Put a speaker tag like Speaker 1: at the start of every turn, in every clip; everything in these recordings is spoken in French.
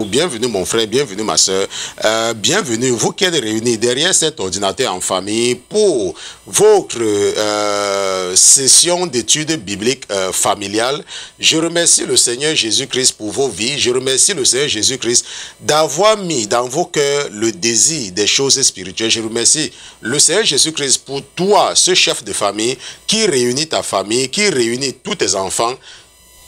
Speaker 1: Bienvenue mon frère, bienvenue ma soeur, bienvenue vous qui êtes réunis derrière cet ordinateur en famille pour votre session d'études bibliques familiales. Je remercie le Seigneur Jésus-Christ pour vos vies, je remercie le Seigneur Jésus-Christ d'avoir mis dans vos cœurs le désir des choses spirituelles. Je remercie le Seigneur Jésus-Christ pour toi, ce chef de famille qui réunit ta famille, qui réunit tous tes enfants,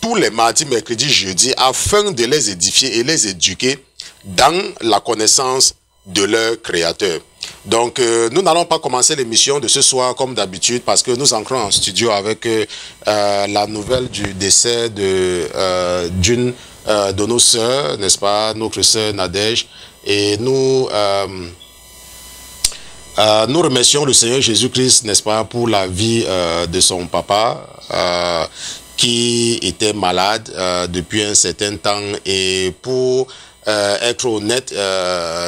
Speaker 1: tous les mardis, mercredis, jeudis, afin de les édifier et les éduquer dans la connaissance de leur Créateur. Donc, nous n'allons pas commencer l'émission de ce soir comme d'habitude parce que nous entrons en studio avec la nouvelle du décès d'une de nos sœurs, n'est-ce pas, notre sœur Nadège. Et nous remercions le Seigneur Jésus-Christ, n'est-ce pas, pour la vie de son papa, qui était malade depuis un certain temps. Et pour être honnête,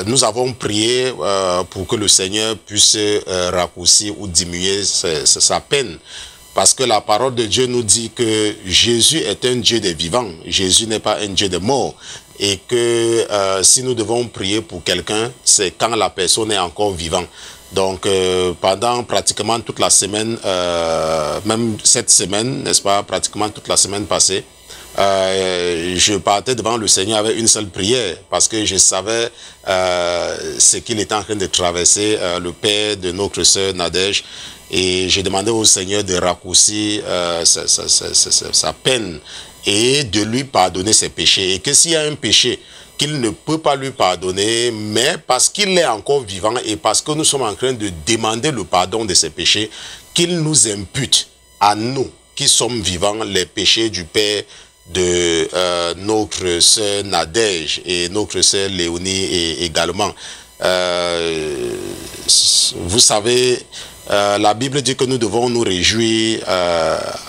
Speaker 1: nous avons prié pour que le Seigneur puisse raccourcir ou diminuer sa peine. Parce que la parole de Dieu nous dit que Jésus est un Dieu des vivants. Jésus n'est pas un Dieu des morts. Et que si nous devons prier pour quelqu'un, c'est quand la personne est encore vivante. Donc, pendant pratiquement toute la semaine, même cette semaine, n'est-ce pas, pratiquement toute la semaine passée, je partais devant le Seigneur avec une seule prière parce que je savais ce qu'il était en train de traverser, le père de notre sœur Nadège, et j'ai demandé au Seigneur de raccourcir sa peine et de lui pardonner ses péchés. Et que s'il y a un péché qu'il ne peut pas lui pardonner, mais parce qu'il est encore vivant et parce que nous sommes en train de demander le pardon de ses péchés, qu'il nous impute à nous qui sommes vivants les péchés du père de notre sœur Nadège et notre sœur Léonie également. Vous savez, la Bible dit que nous devons nous réjouir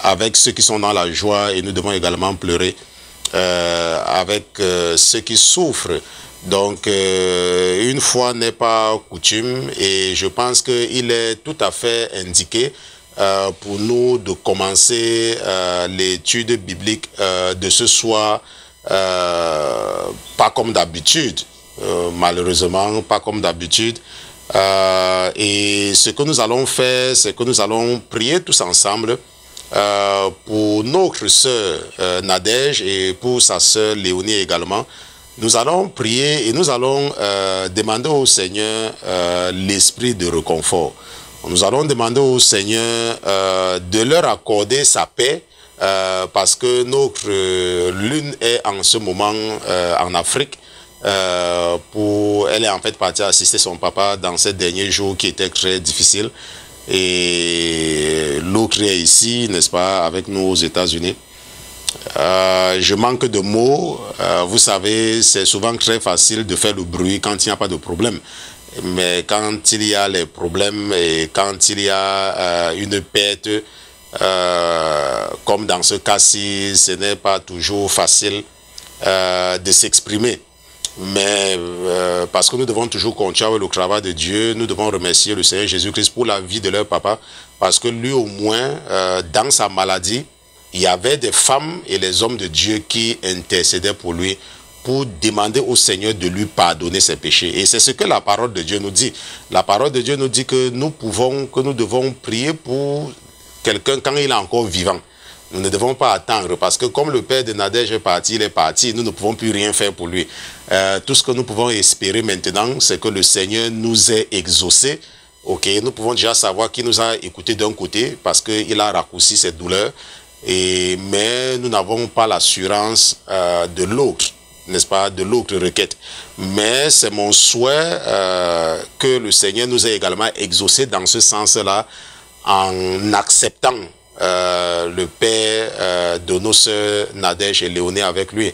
Speaker 1: avec ceux qui sont dans la joie et nous devons également pleurer avec ceux qui souffrent. Donc, une fois n'est pas coutume, et je pense qu'il est tout à fait indiqué pour nous de commencer l'étude biblique de ce soir, pas comme d'habitude, malheureusement, pas comme d'habitude. Et ce que nous allons faire, c'est que nous allons prier tous ensemble pour notre sœur Nadège et pour sa sœur Léonie également. Nous allons prier et nous allons demander au Seigneur l'esprit de réconfort. Nous allons demander au Seigneur de leur accorder sa paix parce que notre l'une est en ce moment en Afrique. Elle est en fait partie assister son papa dans ces derniers jours qui étaient très difficiles. Et l'autre est ici, n'est-ce pas, avec nous aux États-Unis. Je manque de mots. Vous savez, c'est souvent très facile de faire le bruit quand il n'y a pas de problème. Mais quand il y a les problèmes et quand il y a une perte, comme dans ce cas-ci, ce n'est pas toujours facile de s'exprimer. Mais parce que nous devons toujours continuer avec le travail de Dieu, nous devons remercier le Seigneur Jésus-Christ pour la vie de leur papa, parce que lui au moins, dans sa maladie, il y avait des femmes et les hommes de Dieu qui intercédaient pour lui, pour demander au Seigneur de lui pardonner ses péchés. Et c'est ce que la parole de Dieu nous dit. La parole de Dieu nous dit que nous devons prier pour quelqu'un quand il est encore vivant. Nous ne devons pas attendre parce que comme le père de Nadège est parti, il est parti, nous ne pouvons plus rien faire pour lui. Tout ce que nous pouvons espérer maintenant, c'est que le Seigneur nous ait exaucés. Ok, nous pouvons déjà savoir qu'il nous a écoutés d'un côté parce qu'il a raccourci ses douleurs, mais nous n'avons pas l'assurance de l'autre, n'est-ce pas, de l'autre requête. Mais c'est mon souhait que le Seigneur nous ait également exaucés dans ce sens-là en acceptant le père de nos sœurs Nadège et Léonie avec lui,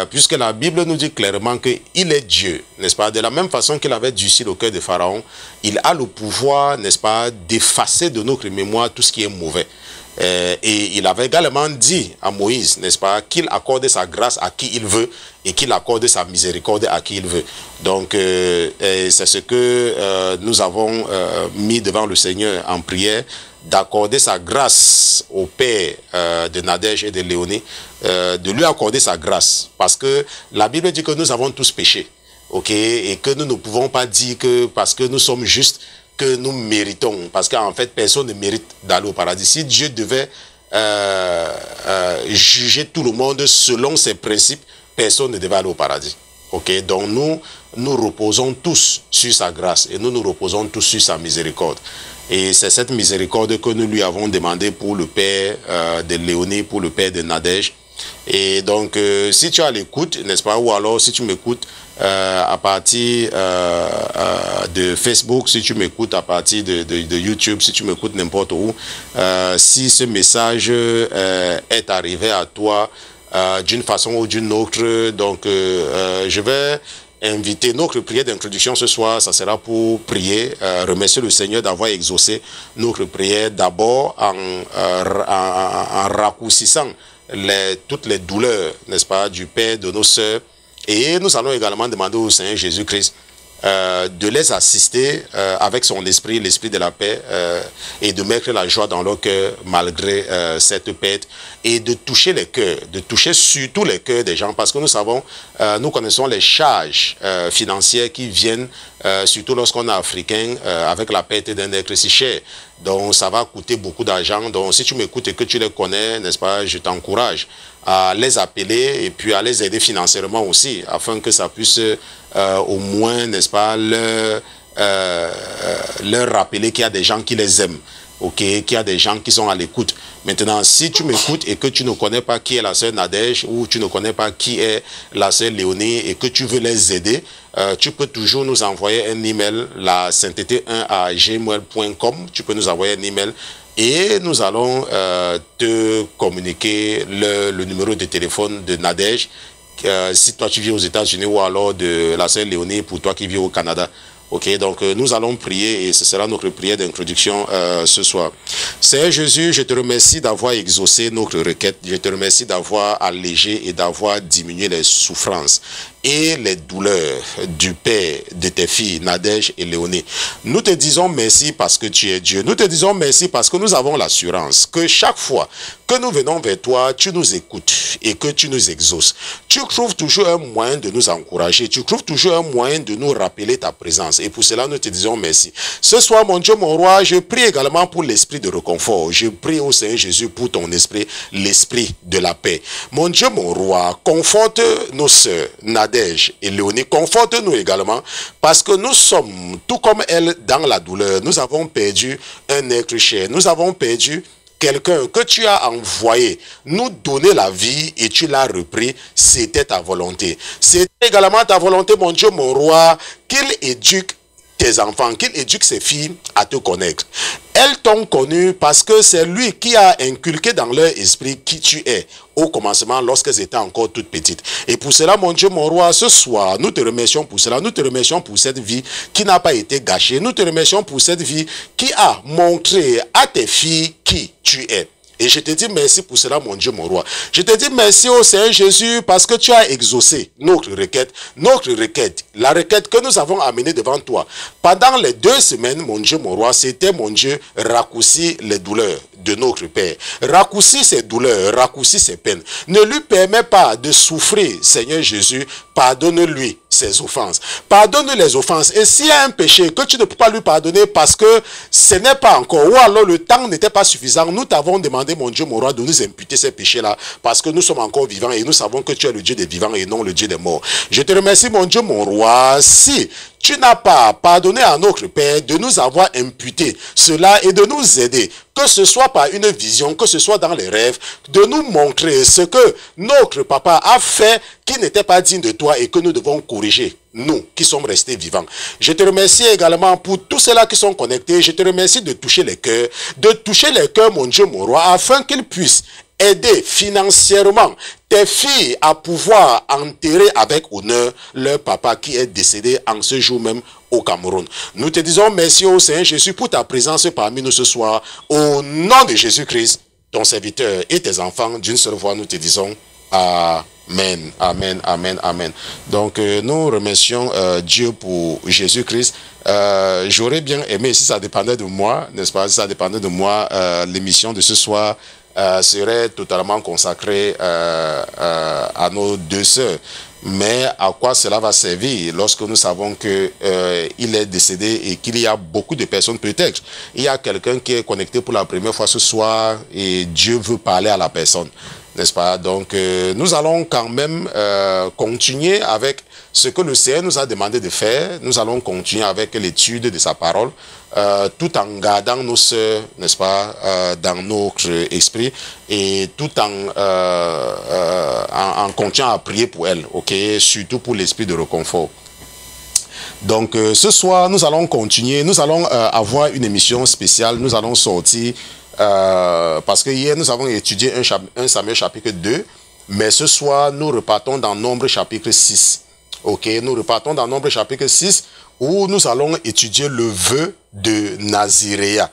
Speaker 1: puisque la Bible nous dit clairement qu'il est Dieu, n'est-ce pas, de la même façon qu'il avait durci le cœur de Pharaon, il a le pouvoir, n'est-ce pas, d'effacer de notre mémoire tout ce qui est mauvais. Et il avait également dit à Moïse, n'est-ce pas, qu'il accorde sa grâce à qui il veut et qu'il accorde sa miséricorde à qui il veut. Donc, c'est ce que nous avons mis devant le Seigneur en prière, d'accorder sa grâce au père de Nadège et de Léonie, de lui accorder sa grâce. Parce que la Bible dit que nous avons tous péché, ok, et que nous ne pouvons pas dire que parce que nous sommes justes, que nous méritons. Parce qu'en fait, personne ne mérite d'aller au paradis. Si Dieu devait juger tout le monde selon ses principes, personne ne devait aller au paradis. Ok, donc nous reposons tous sur sa grâce et nous reposons tous sur sa miséricorde. Et c'est cette miséricorde que nous lui avons demandé pour le père de Léonie, pour le père de Nadège. Et donc, si tu as l'écoute, n'est-ce pas, ou alors si tu m'écoutes à partir de Facebook, si tu m'écoutes à partir de YouTube, si tu m'écoutes n'importe où, si ce message est arrivé à toi d'une façon ou d'une autre, donc je vais inviter notre prière d'introduction ce soir, ça sera pour prier, remercier le Seigneur d'avoir exaucé notre prière d'abord en raccourcissant toutes les douleurs, n'est-ce pas, du Père, de nos sœurs. Et nous allons également demander au Seigneur Jésus-Christ de les assister avec son esprit, l'esprit de la paix, et de mettre la joie dans leur cœur malgré cette perte, et de toucher les cœurs, de toucher surtout les cœurs des gens, parce que nous savons, nous connaissons les charges financières qui viennent, surtout lorsqu'on est africain, avec la perte d'un être si cher. Donc ça va coûter beaucoup d'argent. Donc si tu m'écoutes et que tu les connais, n'est-ce pas, je t'encourage à les appeler et puis à les aider financièrement aussi, afin que ça puisse au moins, n'est-ce pas, leur rappeler qu'il y a des gens qui les aiment, ok, qu'il y a des gens qui sont à l'écoute. Maintenant, si tu m'écoutes et que tu ne connais pas qui est la sœur Nadège, ou tu ne connais pas qui est la sœur Léonie et que tu veux les aider, tu peux toujours nous envoyer un email, la sainteté1@gmail.com. Tu peux nous envoyer un email et nous allons te communiquer le numéro de téléphone de Nadège, si toi tu vis aux États-Unis, ou alors de la sœur Léonie pour toi qui vis au Canada. Ok, donc nous allons prier et ce sera notre prière d'introduction ce soir. Seigneur Jésus, je te remercie d'avoir exaucé notre requête. Je te remercie d'avoir allégé et d'avoir diminué les souffrances et les douleurs du Père de tes filles, Nadège et Léonie. Nous te disons merci parce que tu es Dieu. Nous te disons merci parce que nous avons l'assurance que chaque fois que nous venons vers toi, tu nous écoutes et que tu nous exauces. Tu trouves toujours un moyen de nous encourager. Tu trouves toujours un moyen de nous rappeler ta présence. Et pour cela, nous te disons merci. Ce soir, mon Dieu, mon roi, je prie également pour l'esprit de réconfort. Je prie au Seigneur Jésus pour ton esprit, l'esprit de la paix. Mon Dieu, mon roi, conforte nos sœurs, Nadège et Léonie, conforte-nous également, parce que nous sommes, tout comme elles, dans la douleur. Nous avons perdu un être cher. Nous avons perdu quelqu'un que tu as envoyé nous donner la vie et tu l'as repris. C'était ta volonté. C'était également ta volonté, mon Dieu, mon roi, qu'il éduque tes enfants, qu'il éduque ses filles à te connaître. Elles t'ont connu parce que c'est lui qui a inculqué dans leur esprit qui tu es au commencement lorsqu'elles étaient encore toutes petites. Et pour cela, mon Dieu, mon roi, ce soir, nous te remercions pour cela. Nous te remercions pour cette vie qui n'a pas été gâchée. Nous te remercions pour cette vie qui a montré à tes filles qui tu es. Et je te dis merci pour cela, mon Dieu, mon roi. Je te dis merci au Seigneur Jésus parce que tu as exaucé notre requête, la requête que nous avons amenée devant toi. Pendant les 2 semaines, mon Dieu, mon roi, c'était, mon Dieu, raccourcir les douleurs de notre Père. Raccourcir ses douleurs, raccourcir ses peines. Ne lui permets pas de souffrir, Seigneur Jésus. Pardonne-lui ses offenses. Pardonne les offenses. Et s'il y a un péché que tu ne peux pas lui pardonner parce que ce n'est pas encore, ou alors le temps n'était pas suffisant, nous t'avons demandé, mon Dieu, mon roi, de nous imputer ces péchés-là parce que nous sommes encore vivants et nous savons que tu es le Dieu des vivants et non le Dieu des morts. Je te remercie, mon Dieu, mon roi, si tu n'as pas pardonné à notre Père de nous avoir imputé cela et de nous aider, que ce soit par une vision, que ce soit dans les rêves, de nous montrer ce que notre papa a fait qui n'était pas digne de toi et que nous devons corriger, nous qui sommes restés vivants. Je te remercie également pour tous ceux-là qui sont connectés. Je te remercie de toucher les cœurs, mon Dieu, mon roi, afin qu'ils puissent aider financièrement tes filles à pouvoir enterrer avec honneur leur papa qui est décédé en ce jour même au Cameroun. Nous te disons merci au Seigneur Jésus pour ta présence parmi nous ce soir. Au nom de Jésus-Christ, ton serviteur et tes enfants d'une seule voix, nous te disons Amen, Amen, Amen, Amen. Donc, nous remercions Dieu pour Jésus-Christ. J'aurais bien aimé, si ça dépendait de moi, n'est-ce pas, si ça dépendait de moi, l'émission de ce soir serait totalement consacrée à nos deux sœurs. Mais à quoi cela va servir lorsque nous savons que il est décédé et qu'il y a beaucoup de personnes, peut-être il y a quelqu'un qui est connecté pour la première fois ce soir et Dieu veut parler à la personne, n'est-ce pas? Donc nous allons quand même continuer avec ce que le Seigneur nous a demandé de faire. Nous allons continuer avec l'étude de sa parole, tout en gardant nos sœurs, n'est-ce pas, dans notre esprit, et tout en continuant à prier pour elles, ok, surtout pour l'esprit de réconfort. Donc ce soir, nous allons continuer, nous allons avoir une émission spéciale, nous allons sortir, parce que hier nous avons étudié 1 Samuel chapitre 2, mais ce soir nous repartons dans Nombre chapitre 6. Ok, nous repartons dans Nombre chapitre 6 où nous allons étudier le vœu de Naziréa.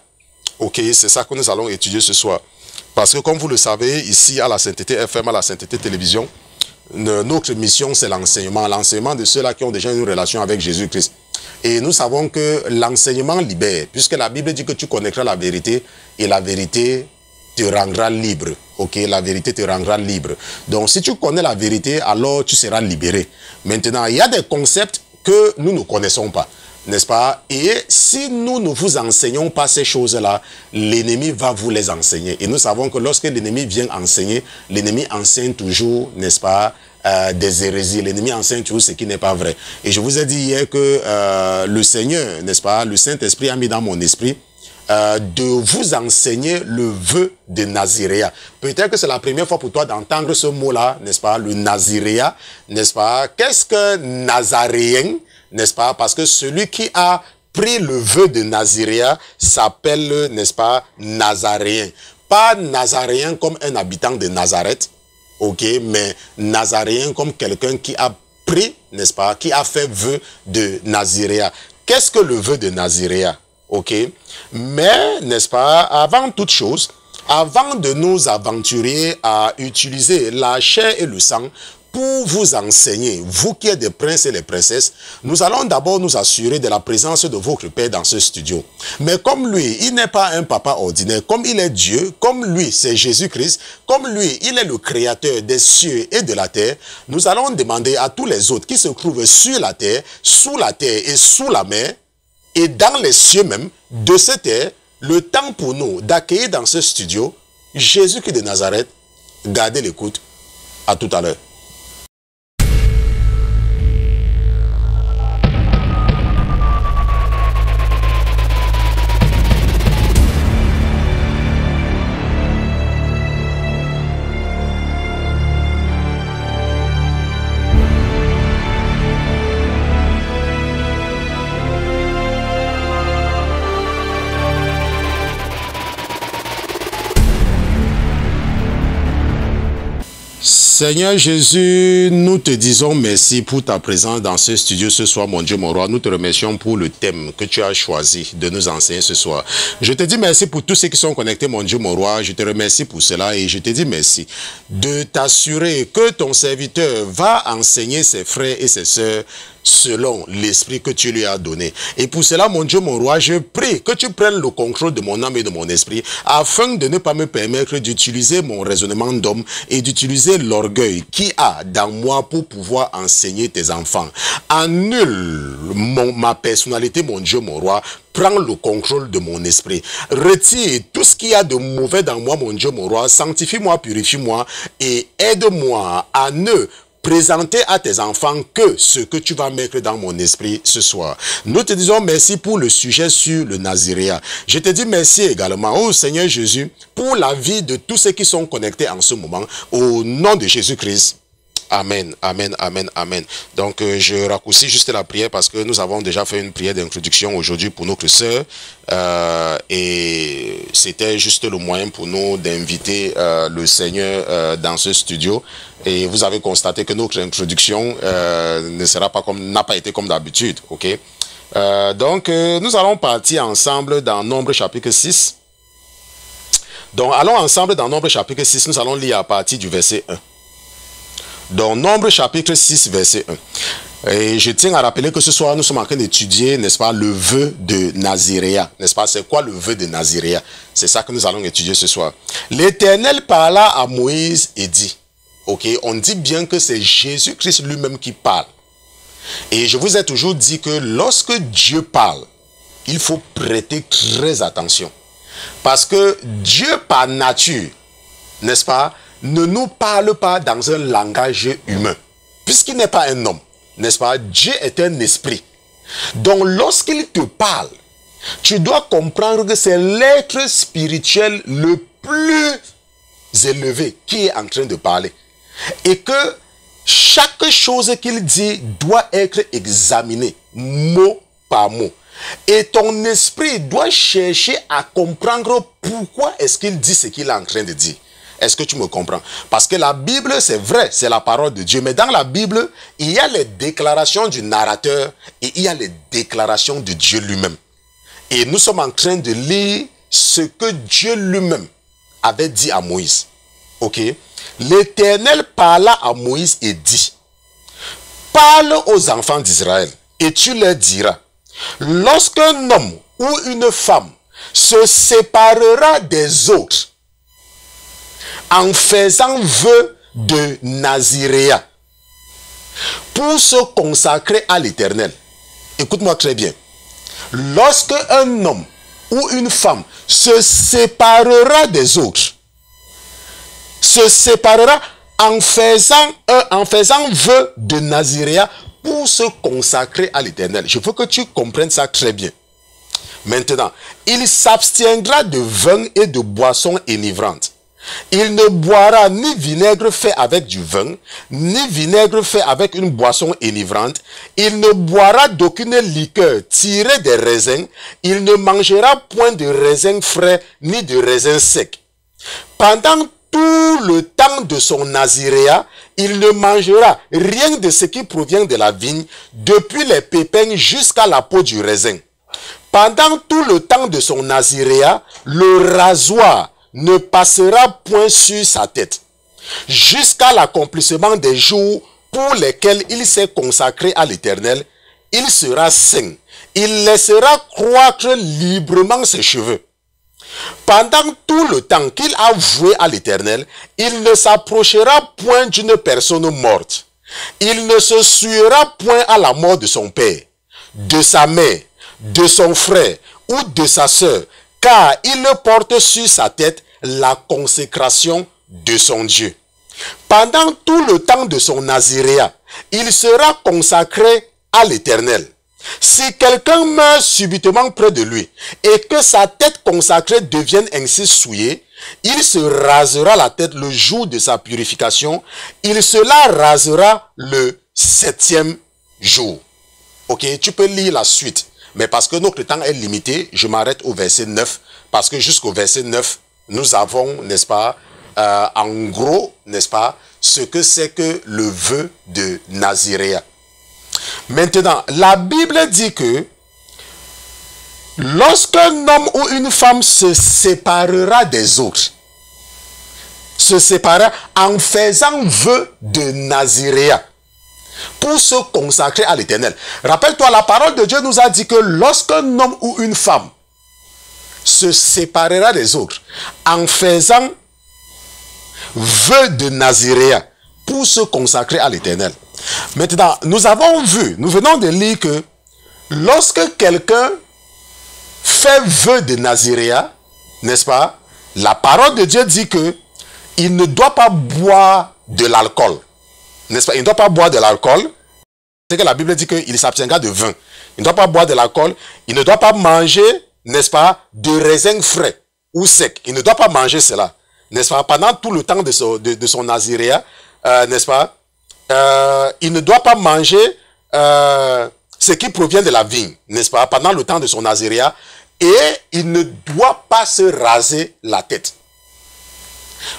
Speaker 1: Ok, c'est ça que nous allons étudier ce soir. Parce que comme vous le savez, ici à la Sainteté FM, à la Sainteté Télévision, notre mission c'est l'enseignement. L'enseignement de ceux-là qui ont déjà une relation avec Jésus-Christ. Et nous savons que l'enseignement libère, puisque la Bible dit que tu connaîtras la vérité et la vérité te rendra libre. Ok, la vérité te rendra libre. Donc, si tu connais la vérité, alors tu seras libéré. Maintenant, il y a des concepts que nous ne connaissons pas, n'est-ce pas? Et si nous ne vous enseignons pas ces choses-là, l'ennemi va vous les enseigner. Et nous savons que lorsque l'ennemi vient enseigner, l'ennemi enseigne toujours, n'est-ce pas, des hérésies. L'ennemi enseigne toujours ce qui n'est pas vrai. Et je vous ai dit hier que le Seigneur, n'est-ce pas, le Saint-Esprit a mis dans mon esprit de vous enseigner le vœu de Naziréa. Peut-être que c'est la première fois pour toi d'entendre ce mot-là, n'est-ce pas, le Naziréa, n'est-ce pas? Qu'est-ce que Nazaréen, n'est-ce pas? Parce que celui qui a pris le vœu de Naziréa s'appelle, n'est-ce pas, Nazaréen. Pas Nazaréen comme un habitant de Nazareth, ok, mais Nazaréen comme quelqu'un qui a pris, n'est-ce pas, qui a fait vœu de Naziréa. Qu'est-ce que le vœu de Naziréa? Ok, mais, n'est-ce pas, avant toute chose, avant de nous aventurer à utiliser la chair et le sang pour vous enseigner, vous qui êtes des princes et les princesses, nous allons d'abord nous assurer de la présence de votre Père dans ce studio. Mais comme lui, il n'est pas un papa ordinaire, comme il est Dieu, comme lui, c'est Jésus-Christ, comme lui, il est le créateur des cieux et de la terre, nous allons demander à tous les autres qui se trouvent sur la terre et sous la mer, et dans les cieux même, de cette terre, le temps pour nous d'accueillir dans ce studio Jésus-Christ de Nazareth. Gardez l'écoute. À tout à l'heure. Seigneur Jésus, nous te disons merci pour ta présence dans ce studio ce soir, mon Dieu, mon roi. Nous te remercions pour le thème que tu as choisi de nous enseigner ce soir. Je te dis merci pour tous ceux qui sont connectés, mon Dieu, mon roi. Je te remercie pour cela et je te dis merci de t'assurer que ton serviteur va enseigner ses frères et ses sœurs selon l'esprit que tu lui as donné. Et pour cela, mon Dieu, mon roi, je prie que tu prennes le contrôle de mon âme et de mon esprit afin de ne pas me permettre d'utiliser mon raisonnement d'homme et d'utiliser l'orgueil qui a dans moi pour pouvoir enseigner tes enfants. Annule ma personnalité, mon Dieu, mon roi. Prends le contrôle de mon esprit. Retire tout ce qu'il y a de mauvais dans moi, mon Dieu, mon roi. Sanctifie-moi, purifie-moi et aide-moi à ne présenter à tes enfants que ce que tu vas mettre dans mon esprit ce soir. Nous te disons merci pour le sujet sur le Naziréa. Je te dis merci également, oh Seigneur Jésus, pour la vie de tous ceux qui sont connectés en ce moment. Au nom de Jésus-Christ. Amen, amen, amen, amen. Donc, je raccourcis juste la prière parce que nous avons déjà fait une prière d'introduction aujourd'hui pour notre sœur. Et c'était juste le moyen pour nous d'inviter le Seigneur dans ce studio. Et vous avez constaté que notre introduction n'a pas été comme d'habitude, ok? Donc, nous allons partir ensemble dans Nombre chapitre 6. Donc, allons ensemble dans Nombre chapitre 6, nous allons lire à partir du verset 1. Dans Nombre chapitre 6, verset 1. Et je tiens à rappeler que ce soir, nous sommes en train d'étudier, n'est-ce pas, le vœu de Naziréa. N'est-ce pas, c'est quoi le vœu de Naziréa? C'est ça que nous allons étudier ce soir. L'Éternel parla à Moïse et dit, ok, on dit bien que c'est Jésus-Christ lui-même qui parle. Et je vous ai toujours dit que lorsque Dieu parle, il faut prêter très attention. Parce que Dieu par nature, n'est-ce pas, ne nous parle pas dans un langage humain. Puisqu'il n'est pas un homme, n'est-ce pas, Dieu est un esprit. Donc lorsqu'il te parle, tu dois comprendre que c'est l'être spirituel le plus élevé qui est en train de parler. Et que chaque chose qu'il dit doit être examinée, mot par mot. Et ton esprit doit chercher à comprendre pourquoi est-ce qu'il dit ce qu'il est en train de dire. Est-ce que tu me comprends? Parce que la Bible, c'est vrai, c'est la parole de Dieu. Mais dans la Bible, il y a les déclarations du narrateur et il y a les déclarations de Dieu lui-même. Et nous sommes en train de lire ce que Dieu lui-même avait dit à Moïse. Ok? L'Éternel parla à Moïse et dit, parle aux enfants d'Israël et tu leur diras, lorsqu'un homme ou une femme se séparera des autres en faisant vœu de Naziréa pour se consacrer à l'Éternel. Écoute-moi très bien. Lorsque un homme ou une femme se séparera des autres, se séparera en faisant vœu de Naziréa pour se consacrer à l'Éternel. Je veux que tu comprennes ça très bien. Maintenant, il s'abstiendra de vin et de boissons enivrantes. Il ne boira ni vinaigre fait avec du vin, ni vinaigre fait avec une boisson enivrante. Il ne boira d'aucune liqueur tirée des raisins. Il ne mangera point de raisins frais, ni de raisins secs. Pendant tout le temps de son naziréa, il ne mangera rien de ce qui provient de la vigne, depuis les pépins jusqu'à la peau du raisin. Pendant tout le temps de son naziréa, le rasoir ne passera point sur sa tête, jusqu'à l'accomplissement des jours pour lesquels il s'est consacré à l'Éternel. Il sera saint. Il laissera croître librement ses cheveux. Pendant tout le temps qu'il a voué à l'Éternel, il ne s'approchera point d'une personne morte. Il ne se souillera point à la mort de son père, de sa mère, de son frère ou de sa sœur, car il porte sur sa tête la consécration de son Dieu. Pendant tout le temps de son naziréa, il sera consacré à l'Éternel. Si quelqu'un meurt subitement près de lui et que sa tête consacrée devienne ainsi souillée, il se rasera la tête le jour de sa purification. Il se la rasera le 7e jour. Ok, tu peux lire la suite. Mais parce que notre temps est limité, je m'arrête au verset 9. Parce que jusqu'au verset 9, nous avons, n'est-ce pas, en gros, n'est-ce pas, ce que c'est que le vœu de Naziréa. Maintenant, la Bible dit que lorsqu'un homme ou une femme se séparera des autres, se séparera en faisant vœu de Naziréa pour se consacrer à l'Éternel. Rappelle-toi, la parole de Dieu nous a dit que lorsqu'un homme ou une femme se séparera des autres en faisant vœu de Naziréa pour se consacrer à l'Éternel. Maintenant, nous avons vu, nous venons de lire que lorsque quelqu'un fait vœu de Naziréa, n'est-ce pas, la parole de Dieu dit que il ne doit pas boire de l'alcool. N'est-ce pas? Il ne doit pas boire de l'alcool. C'est que la Bible dit qu'il s'abstiendra de vin. Il ne doit pas boire de l'alcool. Il ne doit pas manger, n'est-ce pas, de raisins frais ou secs. Il ne doit pas manger cela. N'est-ce pas? Pendant tout le temps de son naziréa, n'est-ce pas? Il ne doit pas manger ce qui provient de la vigne, n'est-ce pas? Pendant le temps de son naziréa. Et il ne doit pas se raser la tête.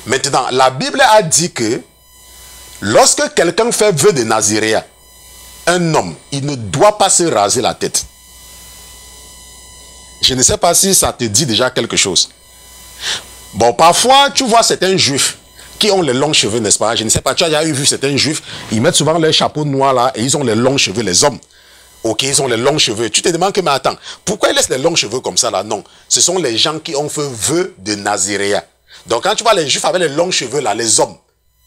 Speaker 1: Maintenant, la Bible a dit que lorsque quelqu'un fait vœu de naziréa, un homme, il ne doit pas se raser la tête. Je ne sais pas si ça te dit déjà quelque chose. Bon, parfois, tu vois certains juifs qui ont les longs cheveux, n'est-ce pas? Je ne sais pas, tu as déjà vu certains juifs, ils mettent souvent leur chapeau noir là, et ils ont les longs cheveux, les hommes. Ok, ils ont les longs cheveux. Tu te demandes que, mais attends, pourquoi ils laissent les longs cheveux comme ça là? Non, ce sont les gens qui ont fait vœu de Naziréa. Donc quand tu vois les juifs avec les longs cheveux là, les hommes,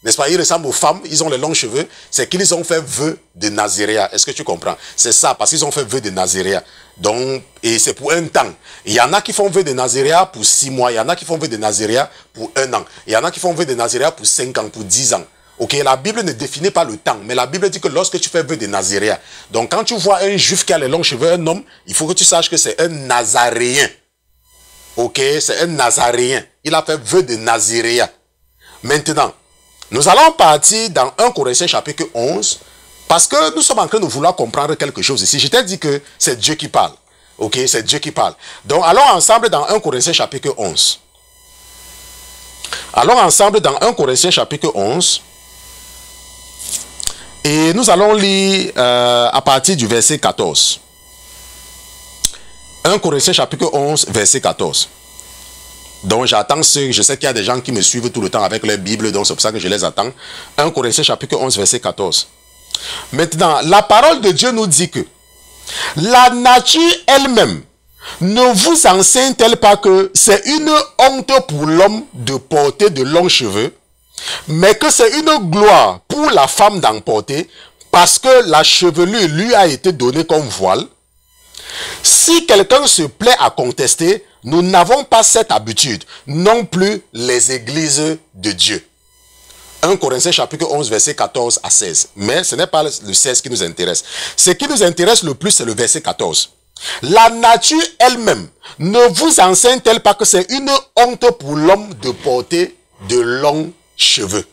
Speaker 1: n'est-ce pas, ils ressemblent aux femmes, ils ont les longs cheveux, c'est qu'ils ont fait vœu de Naziréa. Est-ce que tu comprends? C'est ça, parce qu'ils ont fait vœu de Naziréa. Donc, et c'est pour un temps. Il y en a qui font vœu de Naziréa pour 6 mois, il y en a qui font vœu de Naziréa pour 1 an, il y en a qui font vœu de Naziréa pour 5 ans, pour 10 ans. Ok, la Bible ne définit pas le temps, mais la Bible dit que lorsque tu fais vœu de Naziréa, donc quand tu vois un juif qui a les longs cheveux, un homme, il faut que tu saches que c'est un Nazaréen. Ok, c'est un Nazaréen. Il a fait vœu de Naziréa. Maintenant, nous allons partir dans 1 Corinthiens chapitre 11, parce que nous sommes en train de vouloir comprendre quelque chose ici. Je t'ai dit que c'est Dieu qui parle. Ok, c'est Dieu qui parle. Donc, allons ensemble dans 1 Corinthiens chapitre 11. Allons ensemble dans 1 Corinthiens chapitre 11. Et nous allons lire à partir du verset 14. 1 Corinthiens chapitre 11, verset 14. Donc j'attends ceux, je sais qu'il y a des gens qui me suivent tout le temps avec leur Bible, donc c'est pour ça que je les attends. 1 Corinthiens chapitre 11, verset 14. Maintenant, la parole de Dieu nous dit que la nature elle-même ne vous enseigne-t-elle pas que c'est une honte pour l'homme de porter de longs cheveux, mais que c'est une gloire pour la femme d'en porter, parce que la chevelure lui a été donnée comme voile? Si quelqu'un se plaît à contester, nous n'avons pas cette habitude, non plus les églises de Dieu. 1 Corinthiens chapitre 11, verset 14 à 16. Mais ce n'est pas le 16 qui nous intéresse. Ce qui nous intéresse le plus, c'est le verset 14. La nature elle-même ne vous enseigne-t-elle pas que c'est une honte pour l'homme de porter de longs cheveux?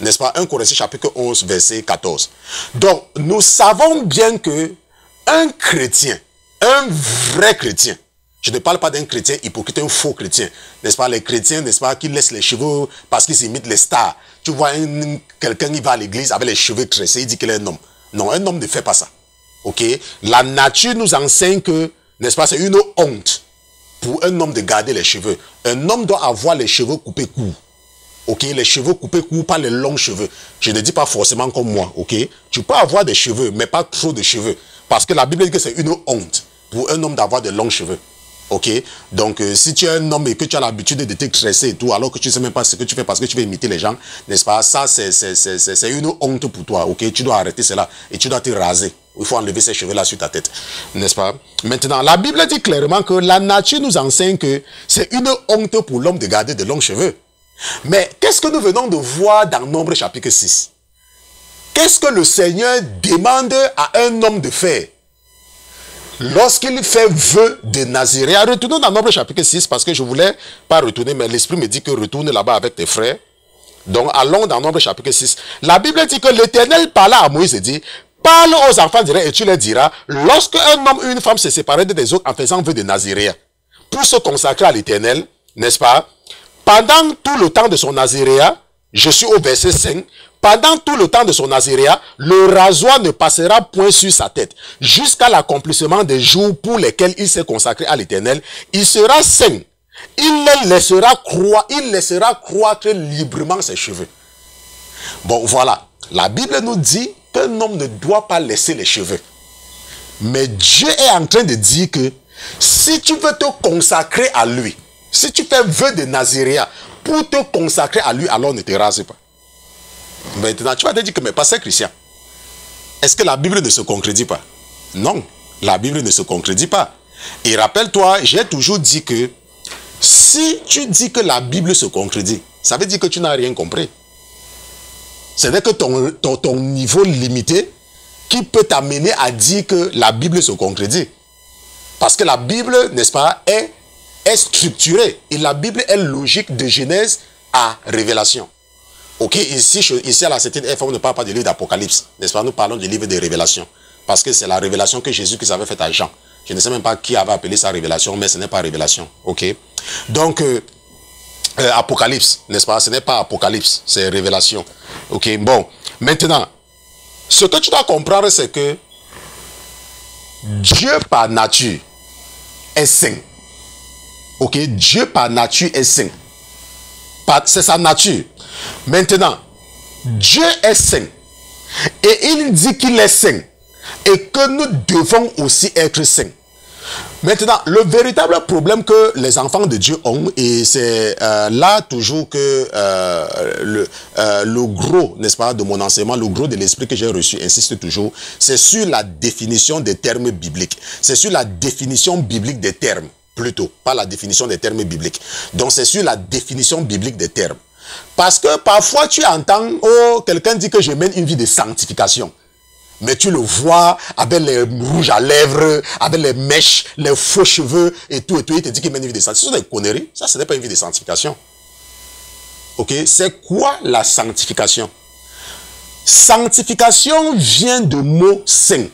Speaker 1: N'est-ce pas? 1 Corinthiens chapitre 11, verset 14. Donc, nous savons bien que un chrétien, un vrai chrétien, je ne parle pas d'un chrétien hypocrite, un faux chrétien, n'est-ce pas? Les chrétiens, n'est-ce pas, qui laissent les cheveux parce qu'ils imitent les stars. Tu vois quelqu'un qui va à l'église avec les cheveux tressés, il dit qu'il est un homme. Non, un homme ne fait pas ça. Ok? La nature nous enseigne que, n'est-ce pas, c'est une honte pour un homme de garder les cheveux. Un homme doit avoir les cheveux coupés courts. Ok, les cheveux coupés courts, pas les longs cheveux. Je ne dis pas forcément comme moi, ok? Tu peux avoir des cheveux, mais pas trop de cheveux. Parce que la Bible dit que c'est une honte pour un homme d'avoir de longs cheveux. Ok? Donc, si tu es un homme et que tu as l'habitude de te tresser et tout, alors que tu ne sais même pas ce que tu fais parce que tu veux imiter les gens, n'est-ce pas? Ça, c'est une honte pour toi, ok? Tu dois arrêter cela et tu dois te raser. Il faut enlever ces cheveux-là sur ta tête, n'est-ce pas? Maintenant, la Bible dit clairement que la nature nous enseigne que c'est une honte pour l'homme de garder de longs cheveux. Mais qu'est-ce que nous venons de voir dans Nombre chapitre 6? Qu'est-ce que le Seigneur demande à un homme de faire lorsqu'il fait vœu de Naziréa? Retournons dans Nombre chapitre 6 parce que je ne voulais pas retourner, mais l'Esprit me dit que retourne là-bas avec tes frères. Donc allons dans Nombre chapitre 6. La Bible dit que l'Éternel parla à Moïse et dit: parle aux enfants d'Israël et tu leur diras, lorsque un homme ou une femme se séparait des autres en faisant vœu de Naziréa pour se consacrer à l'Éternel, n'est-ce pas? Pendant tout le temps de son Naziréa, je suis au verset 5, pendant tout le temps de son Naziréa, le rasoir ne passera point sur sa tête, jusqu'à l'accomplissement des jours pour lesquels il s'est consacré à l'Éternel. Il sera saint. Il laissera croître librement ses cheveux. Bon, voilà. La Bible nous dit qu'un homme ne doit pas laisser les cheveux. Mais Dieu est en train de dire que si tu veux te consacrer à lui, si tu fais vœu de Naziréa pour te consacrer à lui, alors ne te rase pas. Maintenant, tu vas te dire que, mais pasteur Christian, est-ce que la Bible ne se concrétise pas? Non, la Bible ne se concrétise pas. Et rappelle-toi, j'ai toujours dit que si tu dis que la Bible se concrétise, ça veut dire que tu n'as rien compris. C'est-à-dire que ton niveau limité qui peut t'amener à dire que la Bible se concrétise. Parce que la Bible, n'est-ce pas, est structurée. Et la Bible est logique de Genèse à Révélation. Ok, ici à la septième FM, on ne parle pas du livre d'Apocalypse. N'est-ce pas, nous parlons du livre de Révélation. Parce que c'est la révélation que Jésus-Christ avait faite à Jean. Je ne sais même pas qui avait appelé ça révélation, mais ce n'est pas révélation. Ok. Donc, Apocalypse, n'est-ce pas? Ce n'est pas Apocalypse, c'est révélation. Ok, bon. Maintenant, ce que tu dois comprendre, c'est que Dieu par nature est saint. Ok, Dieu par nature est saint. C'est sa nature. Maintenant, Dieu est saint. Et il dit qu'il est saint. Et que nous devons aussi être saints. Maintenant, le véritable problème que les enfants de Dieu ont, et c'est là toujours que le gros, n'est-ce pas, de mon enseignement, le gros de l'esprit que j'ai reçu, insiste toujours, c'est sur la définition des termes bibliques. C'est sur la définition biblique des termes, plutôt, pas la définition des termes bibliques. Donc, c'est sur la définition biblique des termes. Parce que parfois, tu entends, oh, quelqu'un dit que je mène une vie de sanctification. Mais tu le vois avec les rouges à lèvres, avec les mèches, les faux cheveux et tout. Il te dit qu'il mène une vie de sanctification. Ce sont des conneries. Ça, ce n'est pas une vie de sanctification. Ok? C'est quoi la sanctification? Sanctification vient du mot saint.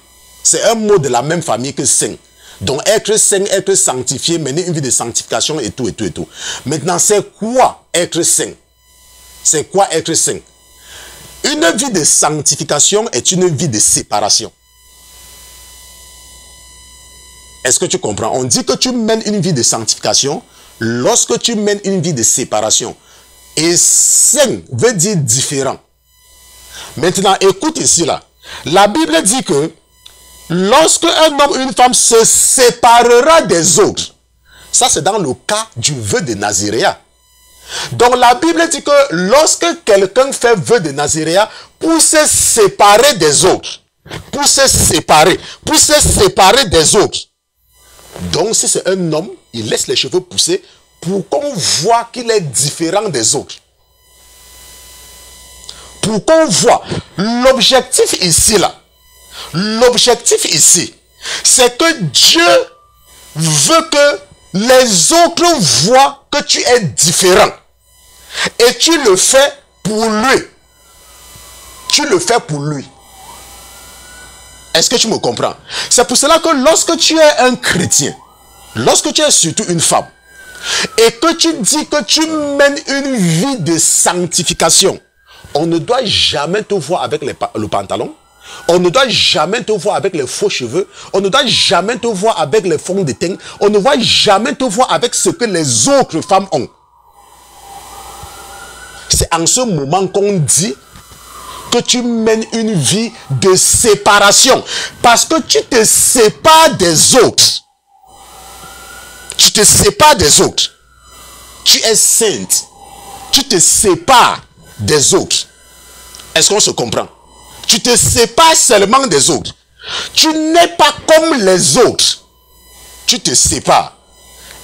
Speaker 1: C'est un mot de la même famille que saint. Donc être saint, être sanctifié, mener une vie de sanctification et tout, et tout, et tout. Maintenant, c'est quoi être saint? C'est quoi être saint? Une vie de sanctification est une vie de séparation. Est-ce que tu comprends? On dit que tu mènes une vie de sanctification lorsque tu mènes une vie de séparation. Et saint veut dire différent. Maintenant, écoute ici là. La Bible dit que lorsque un homme ou une femme se séparera des autres, ça c'est dans le cas du vœu de Naziréa. Donc la Bible dit que lorsque quelqu'un fait vœu de Naziréa pour se séparer des autres, pour se séparer des autres. Donc si c'est un homme, il laisse les cheveux pousser pour qu'on voit qu'il est différent des autres. Pour qu'on voit. L'objectif ici là, c'est que Dieu veut que les autres voient que tu es différent. Et tu le fais pour lui. Tu le fais pour lui. Est-ce que tu me comprends? C'est pour cela que lorsque tu es un chrétien, lorsque tu es surtout une femme, et que tu dis que tu mènes une vie de sanctification, on ne doit jamais te voir avec le pantalon. On ne doit jamais te voir avec les faux cheveux. On ne doit jamais te voir avec les fonds de teint. On ne doit jamais te voir avec ce que les autres femmes ont. C'est en ce moment qu'on dit que tu mènes une vie de séparation. Parce que tu te sépares des autres. Tu te sépares des autres. Tu es sainte. Tu te sépares des autres. Est-ce qu'on se comprend? Tu te sépares seulement des autres. Tu n'es pas comme les autres. Tu te sépares.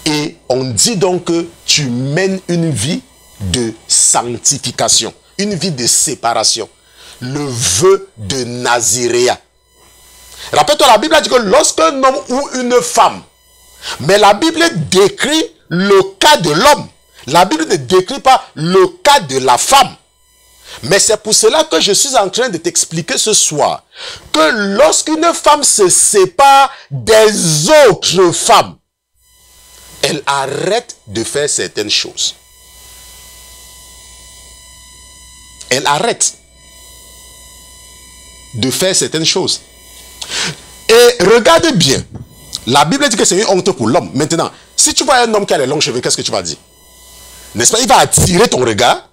Speaker 1: Et on dit donc que tu mènes une vie de sanctification. Une vie de séparation. Le vœu de Naziréa. Rappelle-toi, la Bible a dit que lorsqu'un homme ou une femme, mais la Bible décrit le cas de l'homme. La Bible ne décrit pas le cas de la femme. Mais c'est pour cela que je suis en train de t'expliquer ce soir que lorsqu'une femme se sépare des autres femmes, elle arrête de faire certaines choses. Elle arrête de faire certaines choses. Et regarde bien, la Bible dit que c'est une honte pour l'homme. Maintenant, si tu vois un homme qui a les longs cheveux, qu'est-ce que tu vas dire? N'est-ce pas? Il va attirer ton regard.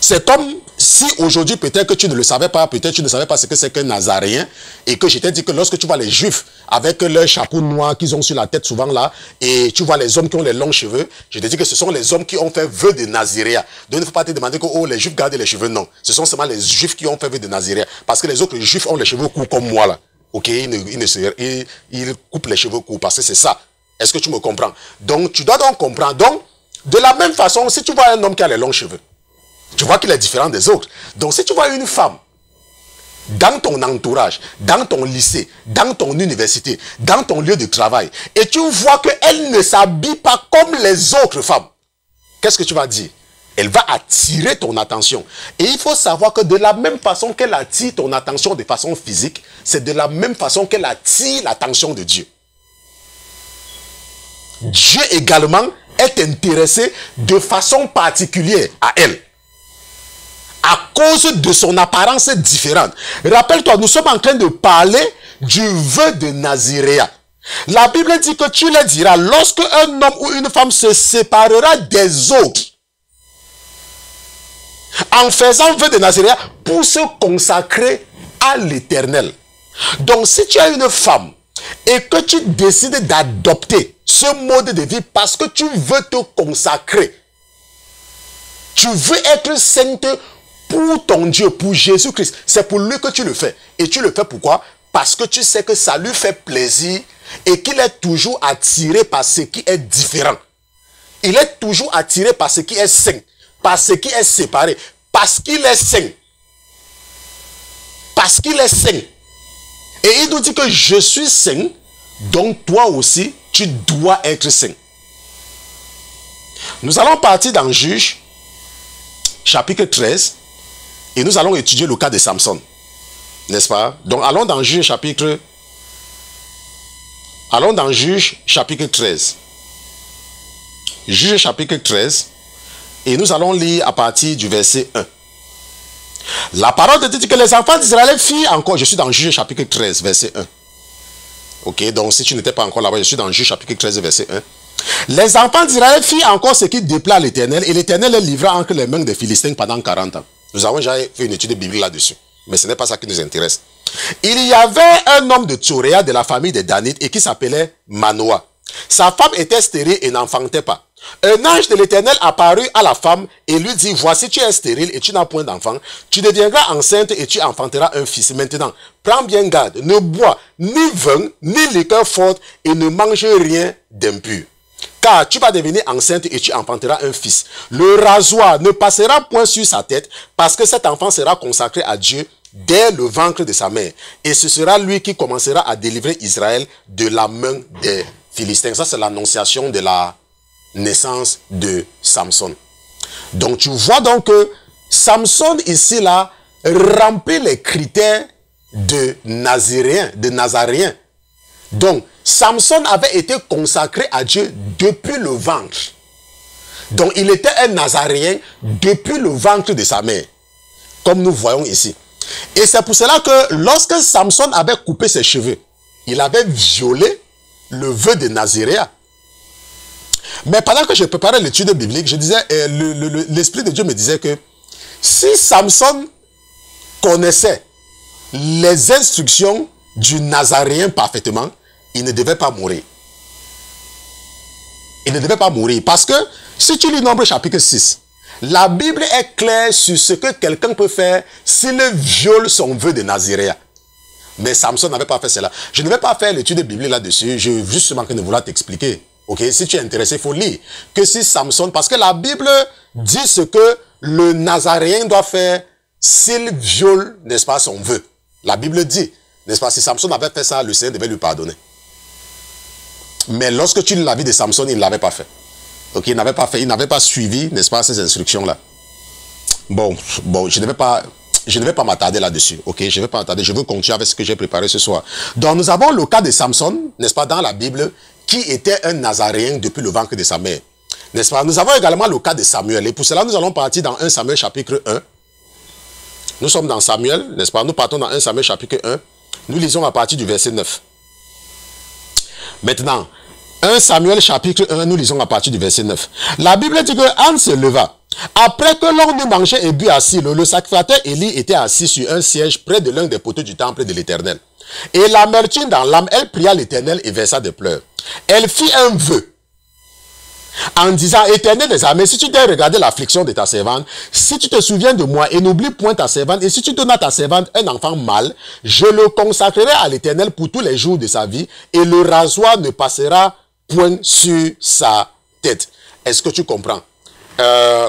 Speaker 1: C'est comme si aujourd'hui, peut-être que tu ne le savais pas, peut-être tu ne savais pas ce que c'est qu'un Nazaréen, et que je t'ai dit que lorsque tu vois les Juifs avec leur chapeau noir qu'ils ont sur la tête souvent là, et tu vois les hommes qui ont les longs cheveux, je te dis que ce sont les hommes qui ont fait vœu de Naziréa. Donc il ne faut pas te demander que oh, les Juifs gardent les cheveux, non. Ce sont seulement les Juifs qui ont fait vœu de Naziréa, parce que les autres Juifs ont les cheveux courts comme moi là. Ok, ils coupent les cheveux courts, parce que c'est ça. Est-ce que tu me comprends? Donc tu dois donc comprendre. Donc, de la même façon, si tu vois un homme qui a les longs cheveux, tu vois qu'il est différent des autres. Donc si tu vois une femme dans ton entourage, dans ton lycée, dans ton université, dans ton lieu de travail, et tu vois qu'elle ne s'habille pas comme les autres femmes, qu'est-ce que tu vas dire? Elle va attirer ton attention. Et il faut savoir que de la même façon qu'elle attire ton attention de façon physique, c'est de la même façon qu'elle attire l'attention de Dieu. Dieu également est intéressé de façon particulière à elle. À cause de son apparence différente. Rappelle-toi, nous sommes en train de parler du vœu de Naziréa. La Bible dit que tu le diras lorsque un homme ou une femme se séparera des autres. En faisant vœu de Nazaréen pour se consacrer à l'Éternel. Donc si tu as une femme et que tu décides d'adopter ce mode de vie parce que tu veux te consacrer, tu veux être sainte pour ton Dieu, pour Jésus-Christ, c'est pour lui que tu le fais. Et tu le fais pourquoi? Parce que tu sais que ça lui fait plaisir et qu'il est toujours attiré par ce qui est différent. Il est toujours attiré par ce qui est saint, par ce qui est séparé, parce qu'il est saint. Parce qu'il est saint. Et il nous dit que je suis saint, donc toi aussi, tu dois être saint. Nous allons partir dans Juge, chapitre 13, et nous allons étudier le cas de Samson. N'est-ce pas? Donc allons dans Juge, chapitre 13. Juge chapitre 13, et nous allons lire à partir du verset 1. La parole de Dieu dit que les enfants d'Israël firent encore, je suis dans Juge chapitre 13, verset 1. Ok, donc si tu n'étais pas encore là-bas, je suis dans Juge chapitre 13, verset 1. Les enfants d'Israël firent encore ce qui déplaît à l'Éternel, et l'Éternel les livra entre les mains des Philistins pendant 40 ans. Nous avons déjà fait une étude biblique là-dessus, mais ce n'est pas ça qui nous intéresse. Il y avait un homme de Tsoréa de la famille des Danites et qui s'appelait Manoah. Sa femme était stérile et n'enfantait pas. Un ange de l'Éternel apparut à la femme et lui dit, voici tu es stérile et tu n'as point d'enfant. Tu deviendras enceinte et tu enfanteras un fils. Maintenant, prends bien garde, ne bois ni vin, ni liqueur forte et ne mange rien d'impur. Car tu vas devenir enceinte et tu enfanteras un fils. Le rasoir ne passera point sur sa tête parce que cet enfant sera consacré à Dieu dès le ventre de sa mère. Et ce sera lui qui commencera à délivrer Israël de la main des Philistins. Ça, c'est l'annonciation de la naissance de Samson. Donc, tu vois donc que Samson, ici, là, remplit les critères de Nazaréen. Donc, Samson avait été consacré à Dieu depuis le ventre. Donc, il était un Nazaréen depuis le ventre de sa mère. Comme nous voyons ici. Et c'est pour cela que lorsque Samson avait coupé ses cheveux, il avait violé le vœu de Nazaréen. Mais pendant que je préparais l'étude biblique, je disais, l'Esprit de Dieu me disait que si Samson connaissait les instructions du Nazaréen parfaitement, il ne devait pas mourir. Il ne devait pas mourir. Parce que si tu lis Nombre chapitre 6, la Bible est claire sur ce que quelqu'un peut faire s'il viole son vœu de Nazaréen. Mais Samson n'avait pas fait cela. Je ne vais pas faire l'étude biblique là-dessus. Je veux justement que de vouloir t'expliquer. Ok, si tu es intéressé, il faut lire. Que si Samson, parce que la Bible dit ce que le Nazaréen doit faire s'il viole, n'est-ce pas, son vœu. La Bible dit, n'est-ce pas, si Samson avait fait ça, le Seigneur devait lui pardonner. Mais lorsque tu lis la vie de Samson, il ne l'avait pas fait. Ok, il n'avait pas fait, il n'avait pas suivi, n'est-ce pas, ces instructions-là. Bon, je ne vais pas m'attarder là-dessus. Ok, je ne vais pas m'attarder. Je veux continuer avec ce que j'ai préparé ce soir. Donc, nous avons le cas de Samson, n'est-ce pas, dans la Bible, qui était un Nazaréen depuis le ventre de sa mère. N'est-ce pas? Nous avons également le cas de Samuel. Et pour cela, nous allons partir dans 1 Samuel chapitre 1. Nous sommes dans Samuel, n'est-ce pas? Nous partons dans 1 Samuel chapitre 1. Nous lisons à partir du verset 9. Maintenant, 1 Samuel chapitre 1, nous lisons à partir du verset 9. La Bible dit que Anne se leva. Après que l'on eut mangé et bu à Silo, le sacrificateur Élie était assis sur un siège près de l'un des poteaux du temple de l'Éternel. Et l'amertume dans l'âme, elle pria l'Éternel et versa des pleurs. Elle fit un vœu en disant, Éternel des armées, si tu t'es regardé l'affliction de ta servante, si tu te souviens de moi et n'oublie point ta servante, et si tu donnes à ta servante un enfant mâle, je le consacrerai à l'Éternel pour tous les jours de sa vie, et le rasoir ne passera point sur sa tête. Est-ce que tu comprends?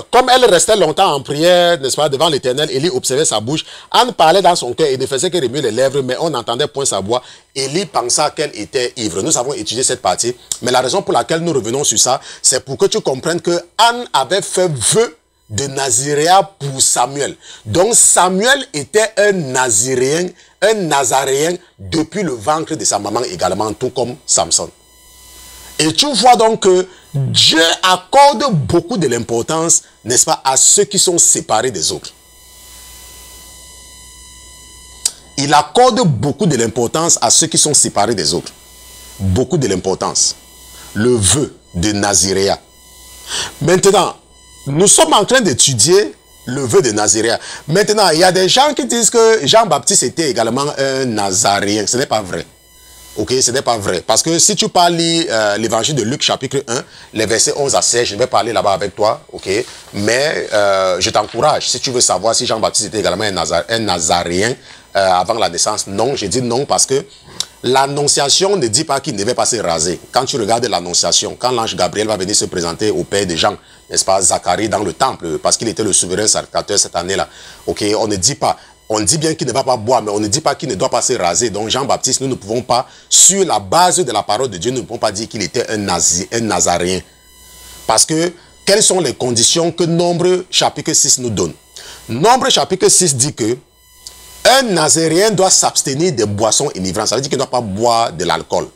Speaker 1: Comme elle restait longtemps en prière, n'est-ce pas, devant l'Éternel, Élie observait sa bouche. Anne parlait dans son cœur et ne faisait que remuer les lèvres, mais on n'entendait point sa voix. Élie pensa qu'elle était ivre. Nous avons étudié cette partie, mais la raison pour laquelle nous revenons sur ça, c'est pour que tu comprennes que Anne avait fait vœu de Nazaréen pour Samuel. Donc Samuel était un Nazaréen depuis le ventre de sa maman également, tout comme Samson. Et tu vois donc que Dieu accorde beaucoup de l'importance, n'est-ce pas, à ceux qui sont séparés des autres. Il accorde beaucoup de l'importance à ceux qui sont séparés des autres. Beaucoup de l'importance. Le vœu de Nazaréen. Maintenant, nous sommes en train d'étudier Le vœu de Naziréen. Maintenant, il y a des gens qui disent que Jean-Baptiste était également un Nazaréen. Ce n'est pas vrai. Ok, ce n'est pas vrai. Parce que si tu parles l'évangile de Luc chapitre 1, les versets 11 à 16, je ne vais pas aller là-bas avec toi, ok. Mais je t'encourage, si tu veux savoir si Jean-Baptiste était également un Nazaréen avant la naissance. Non, je dis non parce que l'annonciation ne dit pas qu'il ne devait pas se raser. Quand tu regardes l'annonciation, quand l'ange Gabriel va venir se présenter au père de Jean, n'est-ce pas, Zacharie dans le temple, parce qu'il était le souverain sacrificateur cette année-là, ok, on ne dit pas. On dit bien qu'il ne va pas boire, mais on ne dit pas qu'il ne doit pas se raser. Donc Jean-Baptiste, nous ne pouvons pas, sur la base de la parole de Dieu, nous ne pouvons pas dire qu'il était un Nazaréen. Parce que, quelles sont les conditions que Nombre chapitre 6 nous donne? Nombre chapitre 6 dit que un Nazaréen doit s'abstenir des boissons inivrantes. Ça veut dire qu'il ne doit pas boire de l'alcool.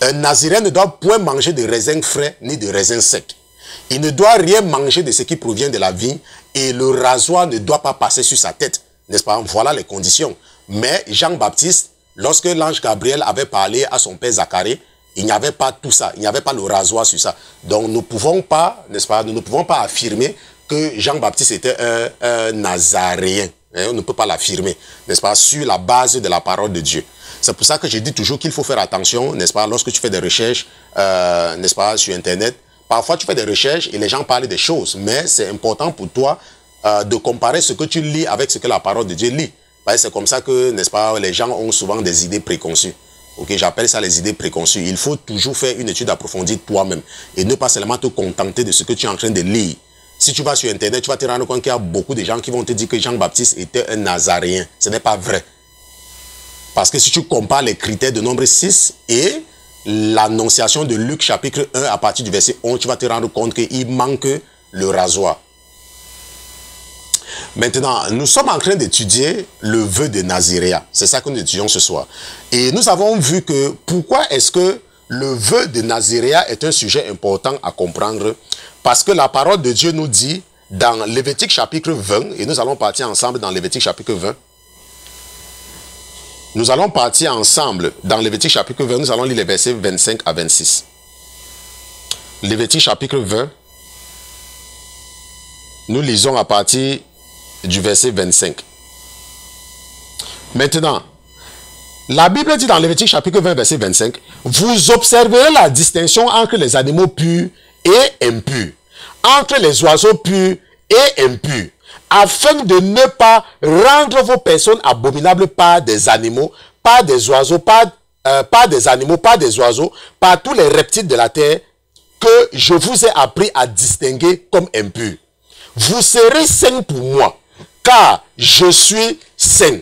Speaker 1: Un Nazaréen ne doit point manger de raisins frais ni de raisins secs. Il ne doit rien manger de ce qui provient de la vigne et le rasoir ne doit pas passer sur sa tête. N'est-ce pas? Voilà les conditions. Mais Jean-Baptiste, lorsque l'ange Gabriel avait parlé à son père Zacharie, il n'y avait pas tout ça. Il n'y avait pas le rasoir sur ça. Donc nous ne pouvons pas, n'est-ce pas? Nous ne pouvons pas affirmer que Jean-Baptiste était un Nazaréen. On ne peut pas l'affirmer, n'est-ce pas? Sur la base de la parole de Dieu. C'est pour ça que je dis toujours qu'il faut faire attention, n'est-ce pas? Lorsque tu fais des recherches, n'est-ce pas, sur Internet, parfois tu fais des recherches et les gens parlent des choses. Mais c'est important pour toi de comparer ce que tu lis avec ce que la parole de Dieu lit. C'est comme ça que, n'est-ce pas, les gens ont souvent des idées préconçues. Ok, j'appelle ça les idées préconçues. Il faut toujours faire une étude approfondie toi-même et ne pas seulement te contenter de ce que tu es en train de lire. Si tu vas sur Internet, tu vas te rendre compte qu'il y a beaucoup de gens qui vont te dire que Jean-Baptiste était un Nazaréen. Ce n'est pas vrai. Parce que si tu compares les critères de Nombre 6 et l'annonciation de Luc chapitre 1 à partir du verset 11, tu vas te rendre compte qu'il manque le rasoir. Maintenant, nous sommes en train d'étudier le vœu de Naziréa. C'est ça que nous étudions ce soir. Et nous avons vu que pourquoi est-ce que le vœu de Naziréa est un sujet important à comprendre. Parce que la parole de Dieu nous dit dans Lévitique chapitre 20, et nous allons partir ensemble dans Lévitique chapitre 20. Nous allons partir ensemble dans Lévitique chapitre 20, nous allons lire les versets 25 à 26. Lévitique chapitre 20, nous lisons à partir du verset 25. Maintenant, la Bible dit dans Lévitique chapitre 20, verset 25, « Vous observerez la distinction entre les animaux purs et impurs, entre les oiseaux purs et impurs, afin de ne pas rendre vos personnes abominables par des animaux, par des oiseaux, par des animaux, par des oiseaux, par tous les reptiles de la terre, que je vous ai appris à distinguer comme impurs. Vous serez saints pour moi, car je suis saint,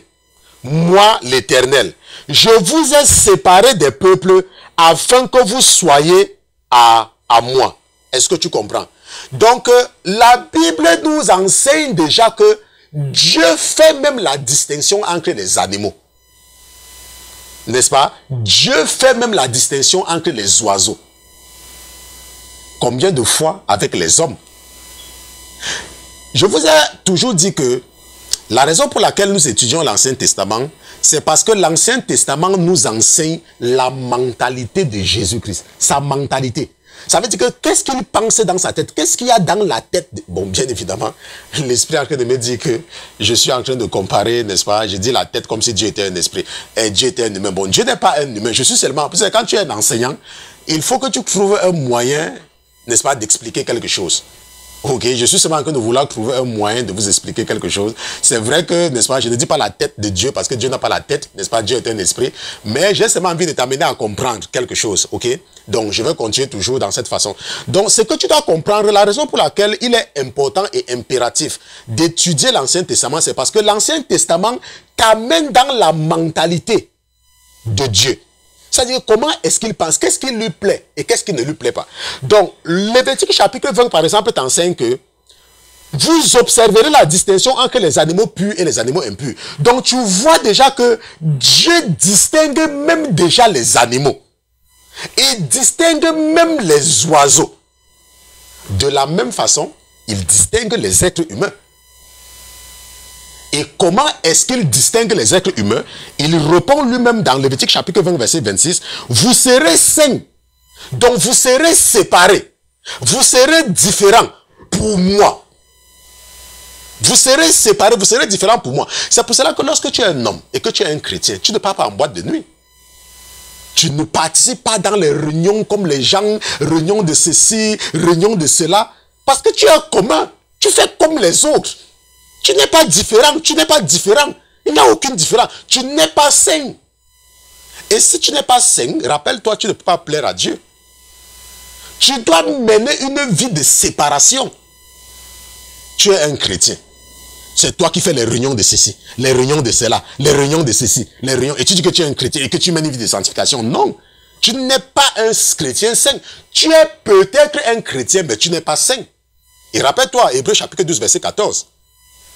Speaker 1: moi l'Éternel. Je vous ai séparés des peuples afin que vous soyez à moi. » Est-ce que tu comprends? Donc, la Bible nous enseigne déjà que Dieu fait même la distinction entre les animaux. N'est-ce pas? Dieu fait même la distinction entre les oiseaux. Combien de fois avec les hommes? Je vous ai toujours dit que la raison pour laquelle nous étudions l'Ancien Testament, c'est parce que l'Ancien Testament nous enseigne la mentalité de Jésus-Christ. Sa mentalité. Ça veut dire que qu'est-ce qu'il pense dans sa tête? Qu'est-ce qu'il y a dans la tête? Bon, bien évidemment, l'esprit est en train de me dire que je suis en train de comparer, n'est-ce pas? Je dis la tête comme si Dieu était un esprit. Et Dieu était un humain. Bon, Dieu n'est pas un humain. Je suis seulement... Parce que quand tu es un enseignant, il faut que tu trouves un moyen, n'est-ce pas, d'expliquer quelque chose. Ok, je suis seulement en train de vouloir trouver un moyen de vous expliquer quelque chose. C'est vrai que, n'est-ce pas, je ne dis pas la tête de Dieu parce que Dieu n'a pas la tête, n'est-ce pas, Dieu est un esprit. Mais j'ai seulement envie de t'amener à comprendre quelque chose, ok? Donc, je vais continuer toujours dans cette façon. Donc, ce que tu dois comprendre, la raison pour laquelle il est important et impératif d'étudier l'Ancien Testament, c'est parce que l'Ancien Testament t'amène dans la mentalité de Dieu. C'est-à-dire comment est-ce qu'il pense, qu'est-ce qui lui plaît et qu'est-ce qui ne lui plaît pas. Donc, Lévitique chapitre 20, par exemple, t'enseigne que vous observerez la distinction entre les animaux purs et les animaux impurs. Donc, tu vois déjà que Dieu distingue même déjà les animaux. Et distingue même les oiseaux. De la même façon, il distingue les êtres humains. Et comment est-ce qu'il distingue les êtres humains? Il répond lui-même dans Lévitique chapitre 20, verset 26. Vous serez saints. Donc vous serez séparés. Vous serez différents pour moi. Vous serez séparés, vous serez différents pour moi. C'est pour cela que lorsque tu es un homme et que tu es un chrétien, tu ne pars pas en boîte de nuit. Tu ne participes pas dans les réunions comme les gens, réunions de ceci, réunions de cela. Parce que tu es commun. Tu fais comme les autres. Tu n'es pas différent. Tu n'es pas différent. Il n'y a aucune différence. Tu n'es pas saint. Et si tu n'es pas saint, rappelle-toi, tu ne peux pas plaire à Dieu. Tu dois mener une vie de séparation. Tu es un chrétien. C'est toi qui fais les réunions de ceci, les réunions de cela, les réunions de ceci, les réunions. Et tu dis que tu es un chrétien et que tu mènes une vie de sanctification. Non. Tu n'es pas un chrétien saint. Tu es peut-être un chrétien, mais tu n'es pas saint. Et rappelle-toi, Hébreux chapitre 12, verset 14.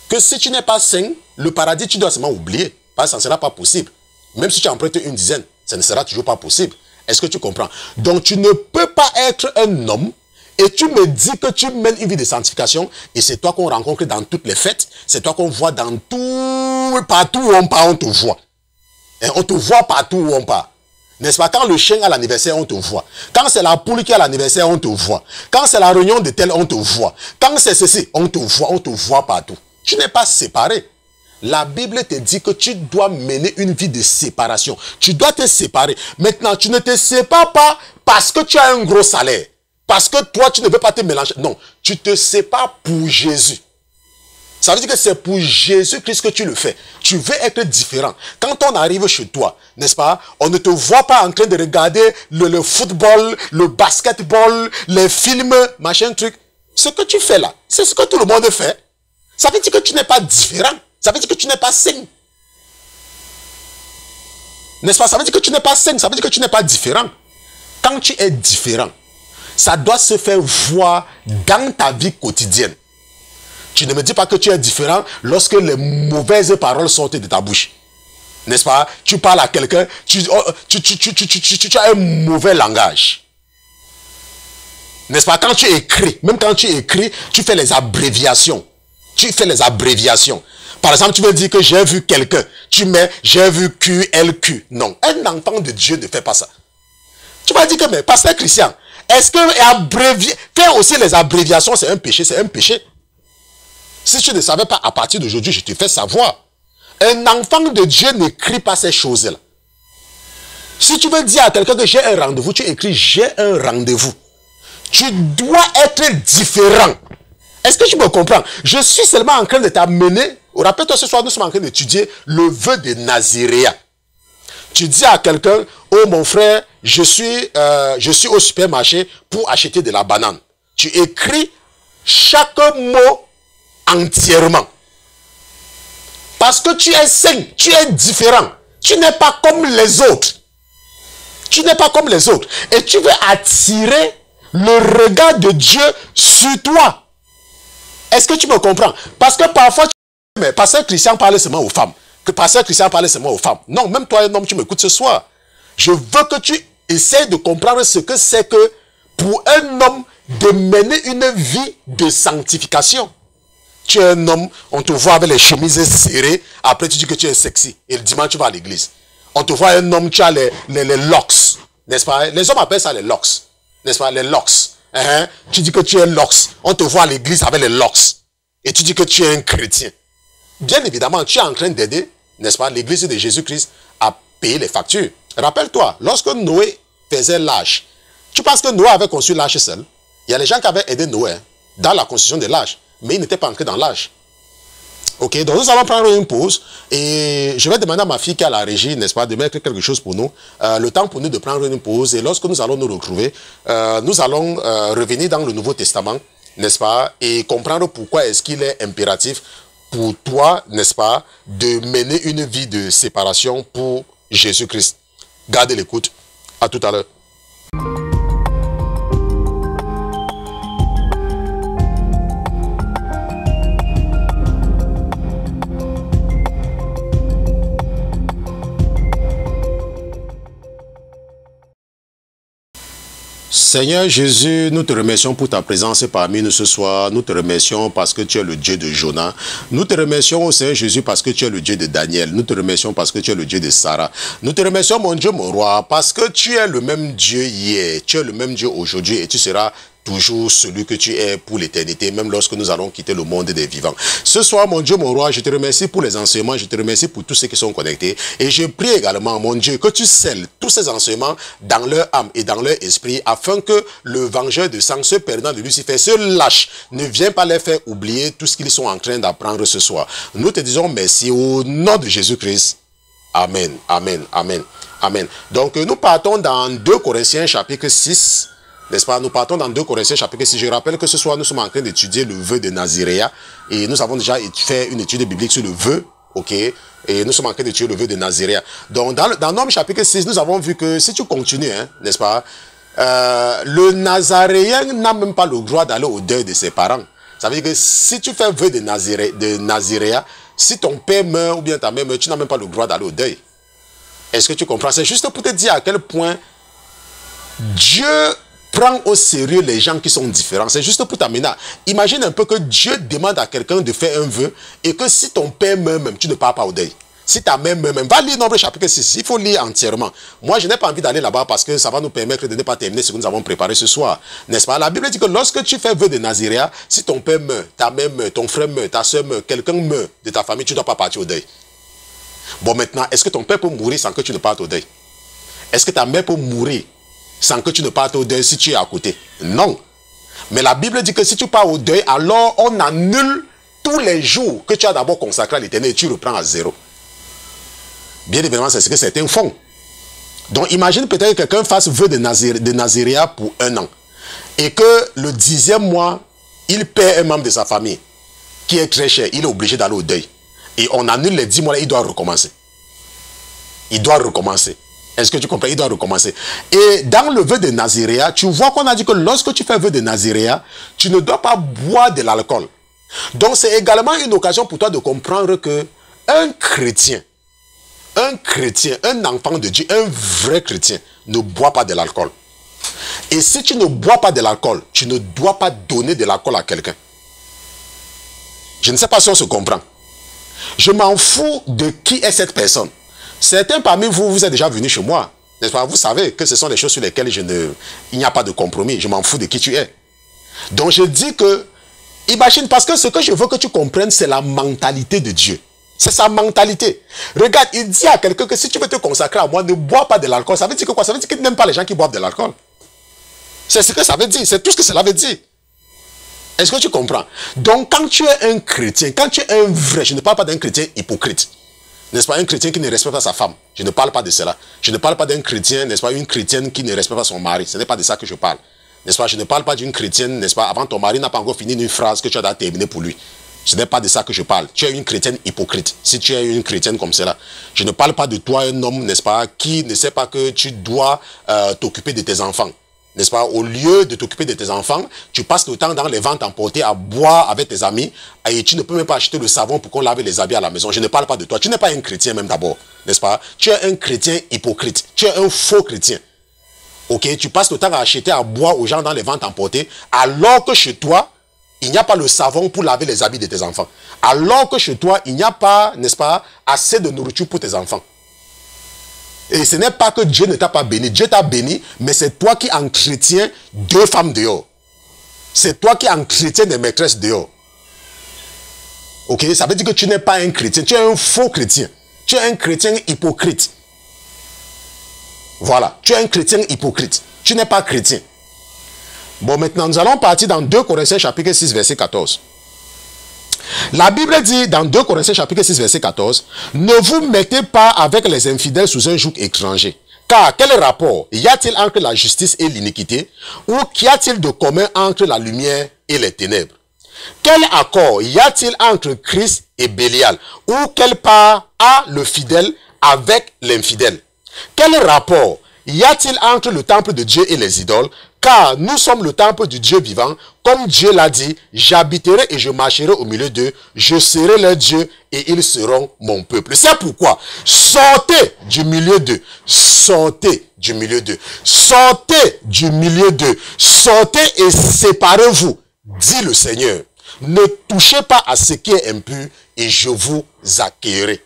Speaker 1: Que si tu n'es pas saint, le paradis, tu dois seulement oublier. Parce que ça ne sera pas possible. Même si tu empruntes une dizaine, ça ne sera toujours pas possible. Est-ce que tu comprends? Donc tu ne peux pas être un homme et tu me dis que tu mènes une vie de sanctification et c'est toi qu'on rencontre dans toutes les fêtes, c'est toi qu'on voit dans tout, partout où on part, on te voit. Et on te voit partout où on part. N'est-ce pas? Quand le chien a l'anniversaire, on te voit. Quand c'est la poule qui a l'anniversaire, on te voit. Quand c'est la réunion de tel, on te voit. Quand c'est ceci, on te voit partout. Tu n'es pas séparé. La Bible te dit que tu dois mener une vie de séparation. Tu dois te séparer. Maintenant, tu ne te sépares pas parce que tu as un gros salaire. Parce que toi, tu ne veux pas te mélanger. Non, tu te sépares pour Jésus. Ça veut dire que c'est pour Jésus-Christ que tu le fais. Tu veux être différent. Quand on arrive chez toi, n'est-ce pas, on ne te voit pas en train de regarder le football, le basketball, les films, machin truc. Ce que tu fais là, c'est ce que tout le monde fait. Ça veut dire que tu n'es pas différent. Ça veut dire que tu n'es pas saint. N'est-ce pas? Ça veut dire que tu n'es pas saint. Ça veut dire que tu n'es pas différent. Quand tu es différent, ça doit se faire voir dans ta vie quotidienne. Tu ne me dis pas que tu es différent lorsque les mauvaises paroles sortent de ta bouche. N'est-ce pas? Tu parles à quelqu'un, tu as un mauvais langage. N'est-ce pas? Quand tu écris, même quand tu écris, tu fais les abréviations. Tu fais les abréviations. Par exemple, tu veux dire que j'ai vu quelqu'un. Tu mets j'ai vu QLQ. Non, un enfant de Dieu ne fait pas ça. Tu vas dire que, mais pasteur Christian, est-ce que faire aussi les abréviations, c'est un péché? C'est un péché. Si tu ne savais pas, à partir d'aujourd'hui, je te fais savoir. Un enfant de Dieu n'écrit pas ces choses-là. Si tu veux dire à quelqu'un que j'ai un rendez-vous, tu écris j'ai un rendez-vous. Tu dois être différent. Est-ce que tu me comprends? Je suis seulement en train de t'amener. Rappelle-toi, ce soir, nous sommes en train d'étudier le vœu de Naziréa. Tu dis à quelqu'un, oh mon frère, je suis au supermarché pour acheter de la banane. Tu écris chaque mot entièrement. Parce que tu es saint, tu es différent. Tu n'es pas comme les autres. Tu n'es pas comme les autres. Et tu veux attirer le regard de Dieu sur toi. Est-ce que tu me comprends? Parce que parfois, mais pasteur Christian parlait seulement aux femmes. Que pasteur Christian parlait seulement aux femmes. Non, même toi, un homme, tu m'écoutes ce soir. Je veux que tu essaies de comprendre ce que c'est que pour un homme de mener une vie de sanctification. Tu es un homme, on te voit avec les chemises serrées, après tu dis que tu es sexy. Et le dimanche, tu vas à l'église. On te voit un homme, tu as les locks. N'est-ce pas? Les hommes appellent ça les locks. N'est-ce pas? Les locks. Tu dis que tu es locks. On te voit à l'église avec les locks. Et tu dis que tu es un chrétien. Bien évidemment, tu es en train d'aider, n'est-ce pas, l'église de Jésus-Christ à payer les factures. Rappelle-toi, lorsque Noé faisait l'arche, tu penses que Noé avait conçu l'arche seul? Il y a les gens qui avaient aidé Noé dans la construction de l'arche, mais il n'était pas entré dans l'arche. Ok, donc nous allons prendre une pause et je vais demander à ma fille qui est à la régie, n'est-ce pas, de mettre quelque chose pour nous. Le temps pour nous de prendre une pause et lorsque nous allons nous retrouver, nous allons revenir dans le Nouveau Testament, n'est-ce pas, et comprendre pourquoi est-ce qu'il est impératif pour toi, n'est-ce pas, de mener une vie de séparation pour Jésus-Christ. Gardez l'écoute. À tout à l'heure. Seigneur Jésus, nous te remercions pour ta présence parmi nous ce soir. Nous te remercions parce que tu es le Dieu de Jonas. Nous te remercions, Seigneur Jésus, parce que tu es le Dieu de Daniel. Nous te remercions parce que tu es le Dieu de Sarah. Nous te remercions, mon Dieu, mon roi, parce que tu es le même Dieu hier. Tu es le même Dieu aujourd'hui et tu seras toujours celui que tu es pour l'éternité, même lorsque nous allons quitter le monde des vivants. Ce soir, mon Dieu, mon roi, je te remercie pour les enseignements, je te remercie pour tous ceux qui sont connectés. Et je prie également, mon Dieu, que tu scelles tous ces enseignements dans leur âme et dans leur esprit, afin que le vengeur de sang, ce perdant de Lucifer, ce lâche, ne vienne pas les faire oublier tout ce qu'ils sont en train d'apprendre ce soir. Nous te disons merci au nom de Jésus-Christ. Amen, amen, amen, amen. Donc, nous partons dans 2 Corinthiens chapitre 6. N'est-ce pas? Nous partons dans 2 Corinthiens chapitre 6. Je rappelle que ce soir, nous sommes en train d'étudier le vœu de Naziréa. Et nous avons déjà fait une étude biblique sur le vœu. Ok? Et nous sommes en train d'étudier le vœu de Naziréa. Donc, dans Nombre chapitre 6, nous avons vu que si tu continues, hein, n'est-ce pas? Le Nazaréen n'a même pas le droit d'aller au deuil de ses parents. Ça veut dire que si tu fais un vœu de Naziréa, si ton père meurt ou bien ta mère meurt, tu n'as même pas le droit d'aller au deuil. Est-ce que tu comprends? C'est juste pour te dire à quel point Dieu prend au sérieux les gens qui sont différents. C'est juste pour t'amener. Imagine un peu que Dieu demande à quelqu'un de faire un vœu et que si ton père meurt même, tu ne pars pas au deuil. Si ta mère meurt même, va lire Nombre chapitre 6. Il faut lire entièrement. Moi, je n'ai pas envie d'aller là-bas parce que ça va nous permettre de ne pas terminer ce que nous avons préparé ce soir. N'est-ce pas? La Bible dit que lorsque tu fais vœu de Naziréa, si ton père meurt, ta mère meurt, ton frère meurt, ta soeur meurt, quelqu'un meurt de ta famille, tu ne dois pas partir au deuil. Bon, maintenant, est-ce que ton père peut mourir sans que tu ne partes au deuil? Est-ce que ta mère peut mourir sans que tu ne partes au deuil si tu es à côté? Non. Mais la Bible dit que si tu pars au deuil, alors on annule tous les jours que tu as d'abord consacré à l'Éternel et tu reprends à zéro. Bien évidemment, c'est ce que certains font. Donc, imagine peut-être que quelqu'un fasse vœu de Naziréa pour 1 an. Et que le 10e mois, il perd un membre de sa famille qui est très cher. Il est obligé d'aller au deuil. Et on annule les 10 mois là, il doit recommencer. Il doit recommencer. Est-ce que tu comprends? Il doit recommencer. Et dans le vœu de Naziréa, tu vois qu'on a dit que lorsque tu fais vœu de Naziréa, tu ne dois pas boire de l'alcool. Donc, c'est également une occasion pour toi de comprendre que un chrétien, un enfant de Dieu, un vrai chrétien, ne boit pas de l'alcool. Et si tu ne bois pas de l'alcool, tu ne dois pas donner de l'alcool à quelqu'un. Je ne sais pas si on se comprend. Je m'en fous de qui est cette personne. Certains parmi vous, vous êtes déjà venus chez moi. N'est-ce pas? Vous savez que ce sont des choses sur lesquelles il n'y a pas de compromis. Je m'en fous de qui tu es. Donc je dis que, imagine, parce que ce que je veux que tu comprennes, c'est la mentalité de Dieu. C'est sa mentalité. Regarde, il dit à quelqu'un que si tu veux te consacrer à moi, ne bois pas de l'alcool. Ça veut dire que quoi? Ça veut dire qu'il n'aime pas les gens qui boivent de l'alcool. C'est ce que ça veut dire. C'est tout ce que cela veut dire. Est-ce que tu comprends? Donc, quand tu es un chrétien, quand tu es un vrai, je ne parle pas d'un chrétien hypocrite. N'est-ce pas? Un chrétien qui ne respecte pas sa femme. Je ne parle pas de cela. Je ne parle pas d'un chrétien, n'est-ce pas? Une chrétienne qui ne respecte pas son mari. Ce n'est pas de ça que je parle. N'est-ce pas? Je ne parle pas d'une chrétienne, n'est-ce pas? Avant ton mari n'a pas encore fini une phrase que tu as terminée pour lui. Ce n'est pas de ça que je parle. Tu es une chrétienne hypocrite. Si tu es une chrétienne comme cela. Je ne parle pas de toi, un homme, n'est-ce pas, qui ne sait pas que tu dois t'occuper de tes enfants. N'est-ce pas? Au lieu de t'occuper de tes enfants, tu passes le temps dans les ventes emportées à boire avec tes amis et tu ne peux même pas acheter le savon pour qu'on lave les habits à la maison. Je ne parle pas de toi. Tu n'es pas un chrétien même d'abord. N'est-ce pas? Tu es un chrétien hypocrite. Tu es un faux chrétien. Ok? Tu passes le temps à acheter à boire aux gens dans les ventes emportées alors que chez toi, il n'y a pas le savon pour laver les habits de tes enfants. Alors que chez toi, il n'y a pas, n'est-ce pas, assez de nourriture pour tes enfants. Et ce n'est pas que Dieu ne t'a pas béni. Dieu t'a béni, mais c'est toi qui entretiens 2 femmes dehors. C'est toi qui entretiens des maîtresses dehors. Ok? Ça veut dire que tu n'es pas un chrétien. Tu es un faux chrétien. Tu es un chrétien hypocrite. Voilà. Tu es un chrétien hypocrite. Tu n'es pas chrétien. Bon, maintenant, nous allons partir dans 2 Corinthiens chapitre 6, verset 14. La Bible dit dans 2 Corinthiens chapitre 6, verset 14, « Ne vous mettez pas avec les infidèles sous un joug étranger. Car quel rapport y a-t-il entre la justice et l'iniquité? Ou qu'y a-t-il de commun entre la lumière et les ténèbres? Quel accord y a-t-il entre Christ et Bélial? Ou quelle part a le fidèle avec l'infidèle? Quel rapport y a-t-il entre le temple de Dieu et les idoles? Car nous sommes le temple du Dieu vivant, comme Dieu l'a dit, j'habiterai et je marcherai au milieu d'eux, je serai leur Dieu et ils seront mon peuple. C'est pourquoi, sortez du milieu d'eux, sortez du milieu d'eux, sortez du milieu d'eux, sortez et séparez-vous, dit le Seigneur. Ne touchez pas à ce qui est impur et je vous accueillerai.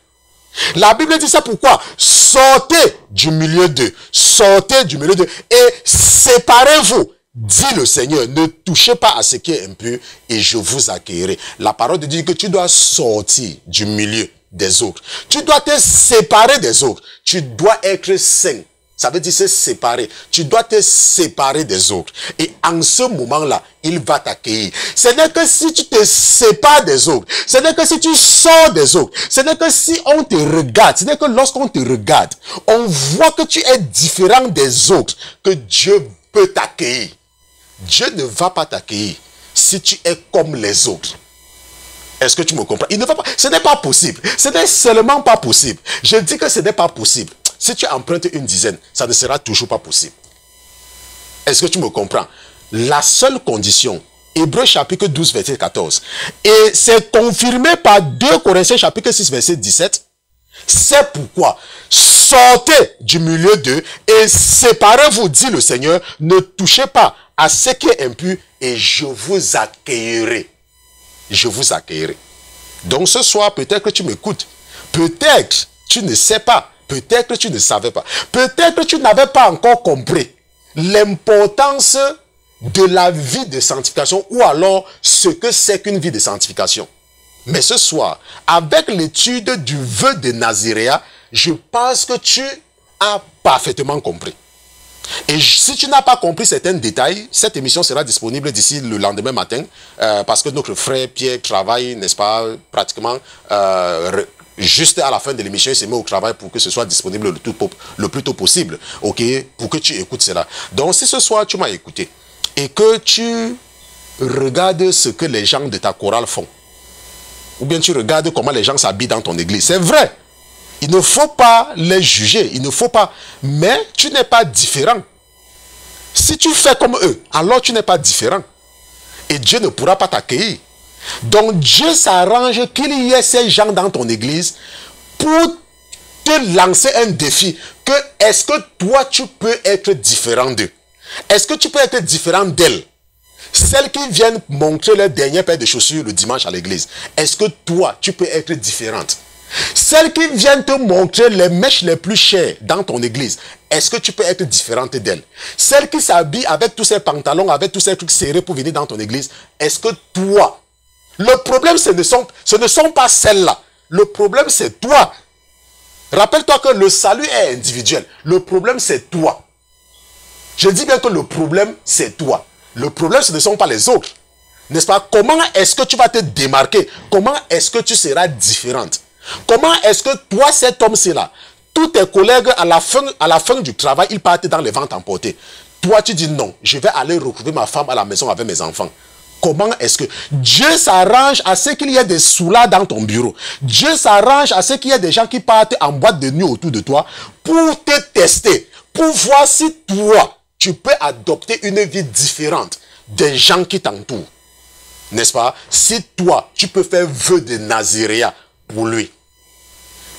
Speaker 1: La Bible dit ça pourquoi? Sortez du milieu d'eux. Sortez du milieu d'eux. Et séparez-vous. dit le Seigneur, ne touchez pas à ce qui est impur et je vous accueillerai. La parole te dit que tu dois sortir du milieu des autres. Tu dois te séparer des autres. Tu dois être saint. Ça veut dire se séparer. Tu dois te séparer des autres. Et en ce moment-là, il va t'accueillir. Ce n'est que si tu te sépares des autres. Ce n'est que si tu sors des autres. Ce n'est que si on te regarde. Ce n'est que lorsqu'on te regarde, on voit que tu es différent des autres, que Dieu peut t'accueillir. Dieu ne va pas t'accueillir si tu es comme les autres. Est-ce que tu me comprends? Il ne va pas. Ce n'est pas possible. Ce n'est seulement pas possible. Je dis que ce n'est pas possible. Si tu empruntes une dizaine, ça ne sera toujours pas possible. Est-ce que tu me comprends? La seule condition, Hébreux chapitre 12, verset 14, et c'est confirmé par 2 Corinthiens chapitre 6, verset 17, c'est pourquoi sortez du milieu d'eux et séparez-vous, dit le Seigneur, ne touchez pas à ce qui est impur et je vous accueillerai. Je vous accueillerai. Donc ce soir, peut-être que tu m'écoutes. Peut-être tu ne sais pas. Peut-être que tu ne savais pas. Peut-être que tu n'avais pas encore compris l'importance de la vie de sanctification ou alors ce que c'est qu'une vie de sanctification. Mais ce soir, avec l'étude du vœu de Naziréa, je pense que tu as parfaitement compris. Et si tu n'as pas compris certains détails, cette émission sera disponible d'ici le lendemain matin, parce que notre frère Pierre travaille, n'est-ce pas, pratiquement juste à la fin de l'émission, il se met au travail pour que ce soit disponible le plus tôt possible, ok, pour que tu écoutes cela. Donc si ce soir tu m'as écouté et que tu regardes ce que les gens de ta chorale font, ou bien tu regardes comment les gens s'habillent dans ton église, c'est vrai. Il ne faut pas les juger, il ne faut pas. Mais tu n'es pas différent. Si tu fais comme eux, alors tu n'es pas différent. Et Dieu ne pourra pas t'accueillir. Donc Dieu s'arrange qu'il y ait ces gens dans ton église pour te lancer un défi. Que est-ce que toi tu peux être différent d'eux? Est-ce que tu peux être différent d'elles? Celles qui viennent montrer leur dernière paire de chaussures le dimanche à l'église. Est-ce que toi tu peux être différente? Celles qui viennent te montrer les mèches les plus chères dans ton église, est-ce que tu peux être différente d'elles? Celles qui s'habillent avec tous ces pantalons, avec tous ces trucs serrés pour venir dans ton église, est-ce que toi? Le problème, ce ne sont pas celles-là. Le problème, c'est toi. Rappelle-toi que le salut est individuel. Le problème, c'est toi. Je dis bien que le problème, c'est toi. Le problème, ce ne sont pas les autres. N'est-ce pas? Comment est-ce que tu vas te démarquer? Comment est-ce que tu seras différente? Comment est-ce que toi, cet homme-ci-là, tous tes collègues à la fin du travail, ils partent dans les ventes emportées. Toi, tu dis non, je vais aller retrouver ma femme à la maison avec mes enfants. Comment est-ce que Dieu s'arrange à ce qu'il y ait des soulards dans ton bureau? Dieu s'arrange à ce qu'il y ait des gens qui partent en boîte de nuit autour de toi pour te tester, pour voir si toi, tu peux adopter une vie différente des gens qui t'entourent. N'est-ce pas? Si toi, tu peux faire vœu de Naziréa pour lui.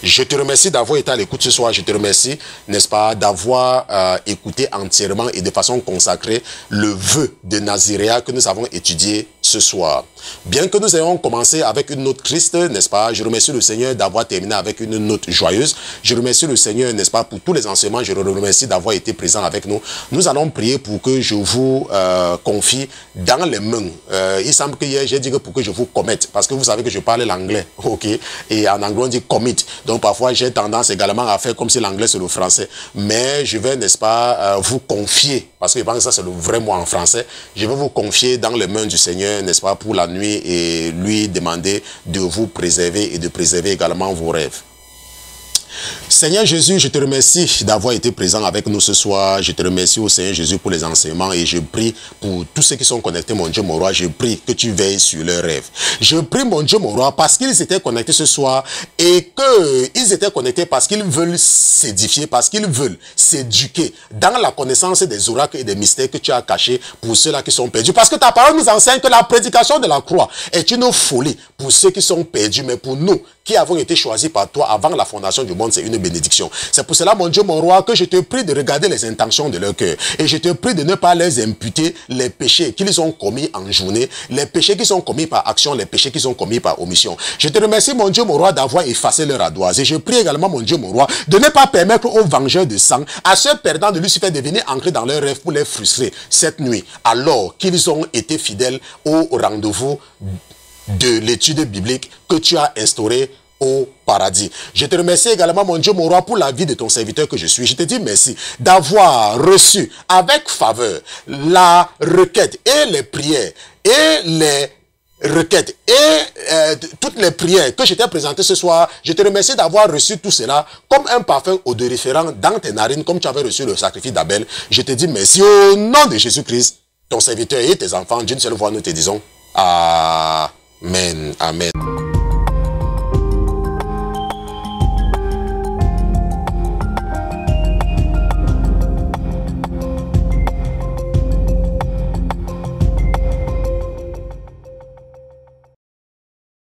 Speaker 1: Je te remercie d'avoir été à l'écoute ce soir. Je te remercie, n'est-ce pas, d'avoir écouté entièrement et de façon consacrée le vœu de Naziréa que nous avons étudié ce soir. Bien que nous ayons commencé avec une note triste, n'est-ce pas, je remercie le Seigneur d'avoir terminé avec une note joyeuse. Je remercie le Seigneur, n'est-ce pas, pour tous les enseignements. Je le remercie d'avoir été présent avec nous. Nous allons prier pour que je vous confie dans les mains. Il semble que hier, j'ai dit que pour que je vous commette, parce que vous savez que je parle l'anglais, ok, et en anglais on dit commit. Donc parfois j'ai tendance également à faire comme si l'anglais c'est le français. Mais je vais, n'est-ce pas, vous confier, parce que je pense que ça c'est le vrai mot en français, je vais vous confier dans les mains du Seigneur, n'est-ce pas, pour la nuit et lui demander de vous préserver et de préserver également vos rêves. Seigneur Jésus, je te remercie d'avoir été présent avec nous ce soir. Je te remercie au Seigneur Jésus pour les enseignements et je prie pour tous ceux qui sont connectés, mon Dieu, mon roi. Je prie que tu veilles sur leurs rêves. Je prie, mon Dieu, mon roi, parce qu'ils étaient connectés ce soir et qu'ils étaient connectés parce qu'ils veulent s'édifier, parce qu'ils veulent s'éduquer dans la connaissance des oracles et des mystères que tu as cachés pour ceux-là qui sont perdus. Parce que ta parole nous enseigne que la prédication de la croix est une folie pour ceux qui sont perdus, mais pour nous qui avons été choisis par toi avant la fondation du monde, monde, c'est une bénédiction. C'est pour cela, mon Dieu, mon roi, que je te prie de regarder les intentions de leur cœur. Et je te prie de ne pas les imputer les péchés qu'ils ont commis en journée, les péchés qui sont commis par action, les péchés qui sont commis par omission. Je te remercie, mon Dieu, mon roi, d'avoir effacé leur ardoise. Et je prie également, mon Dieu, mon roi, de ne pas permettre aux vengeurs de sang, à ceux perdants de Lucifer, de venir ancrer dans leurs rêves pour les frustrer cette nuit, alors qu'ils ont été fidèles au rendez-vous de l'étude biblique que tu as instauré au paradis. Je te remercie également, mon Dieu, mon roi, pour la vie de ton serviteur que je suis. Je te dis merci d'avoir reçu avec faveur la requête et les prières et les requêtes et toutes les prières que je t'ai présentées ce soir. Je te remercie d'avoir reçu tout cela comme un parfum odoriférant dans tes narines, comme tu avais reçu le sacrifice d'Abel. Je te dis merci au nom de Jésus-Christ, ton serviteur et tes enfants. D'une seule voix, nous te disons Amen. Amen.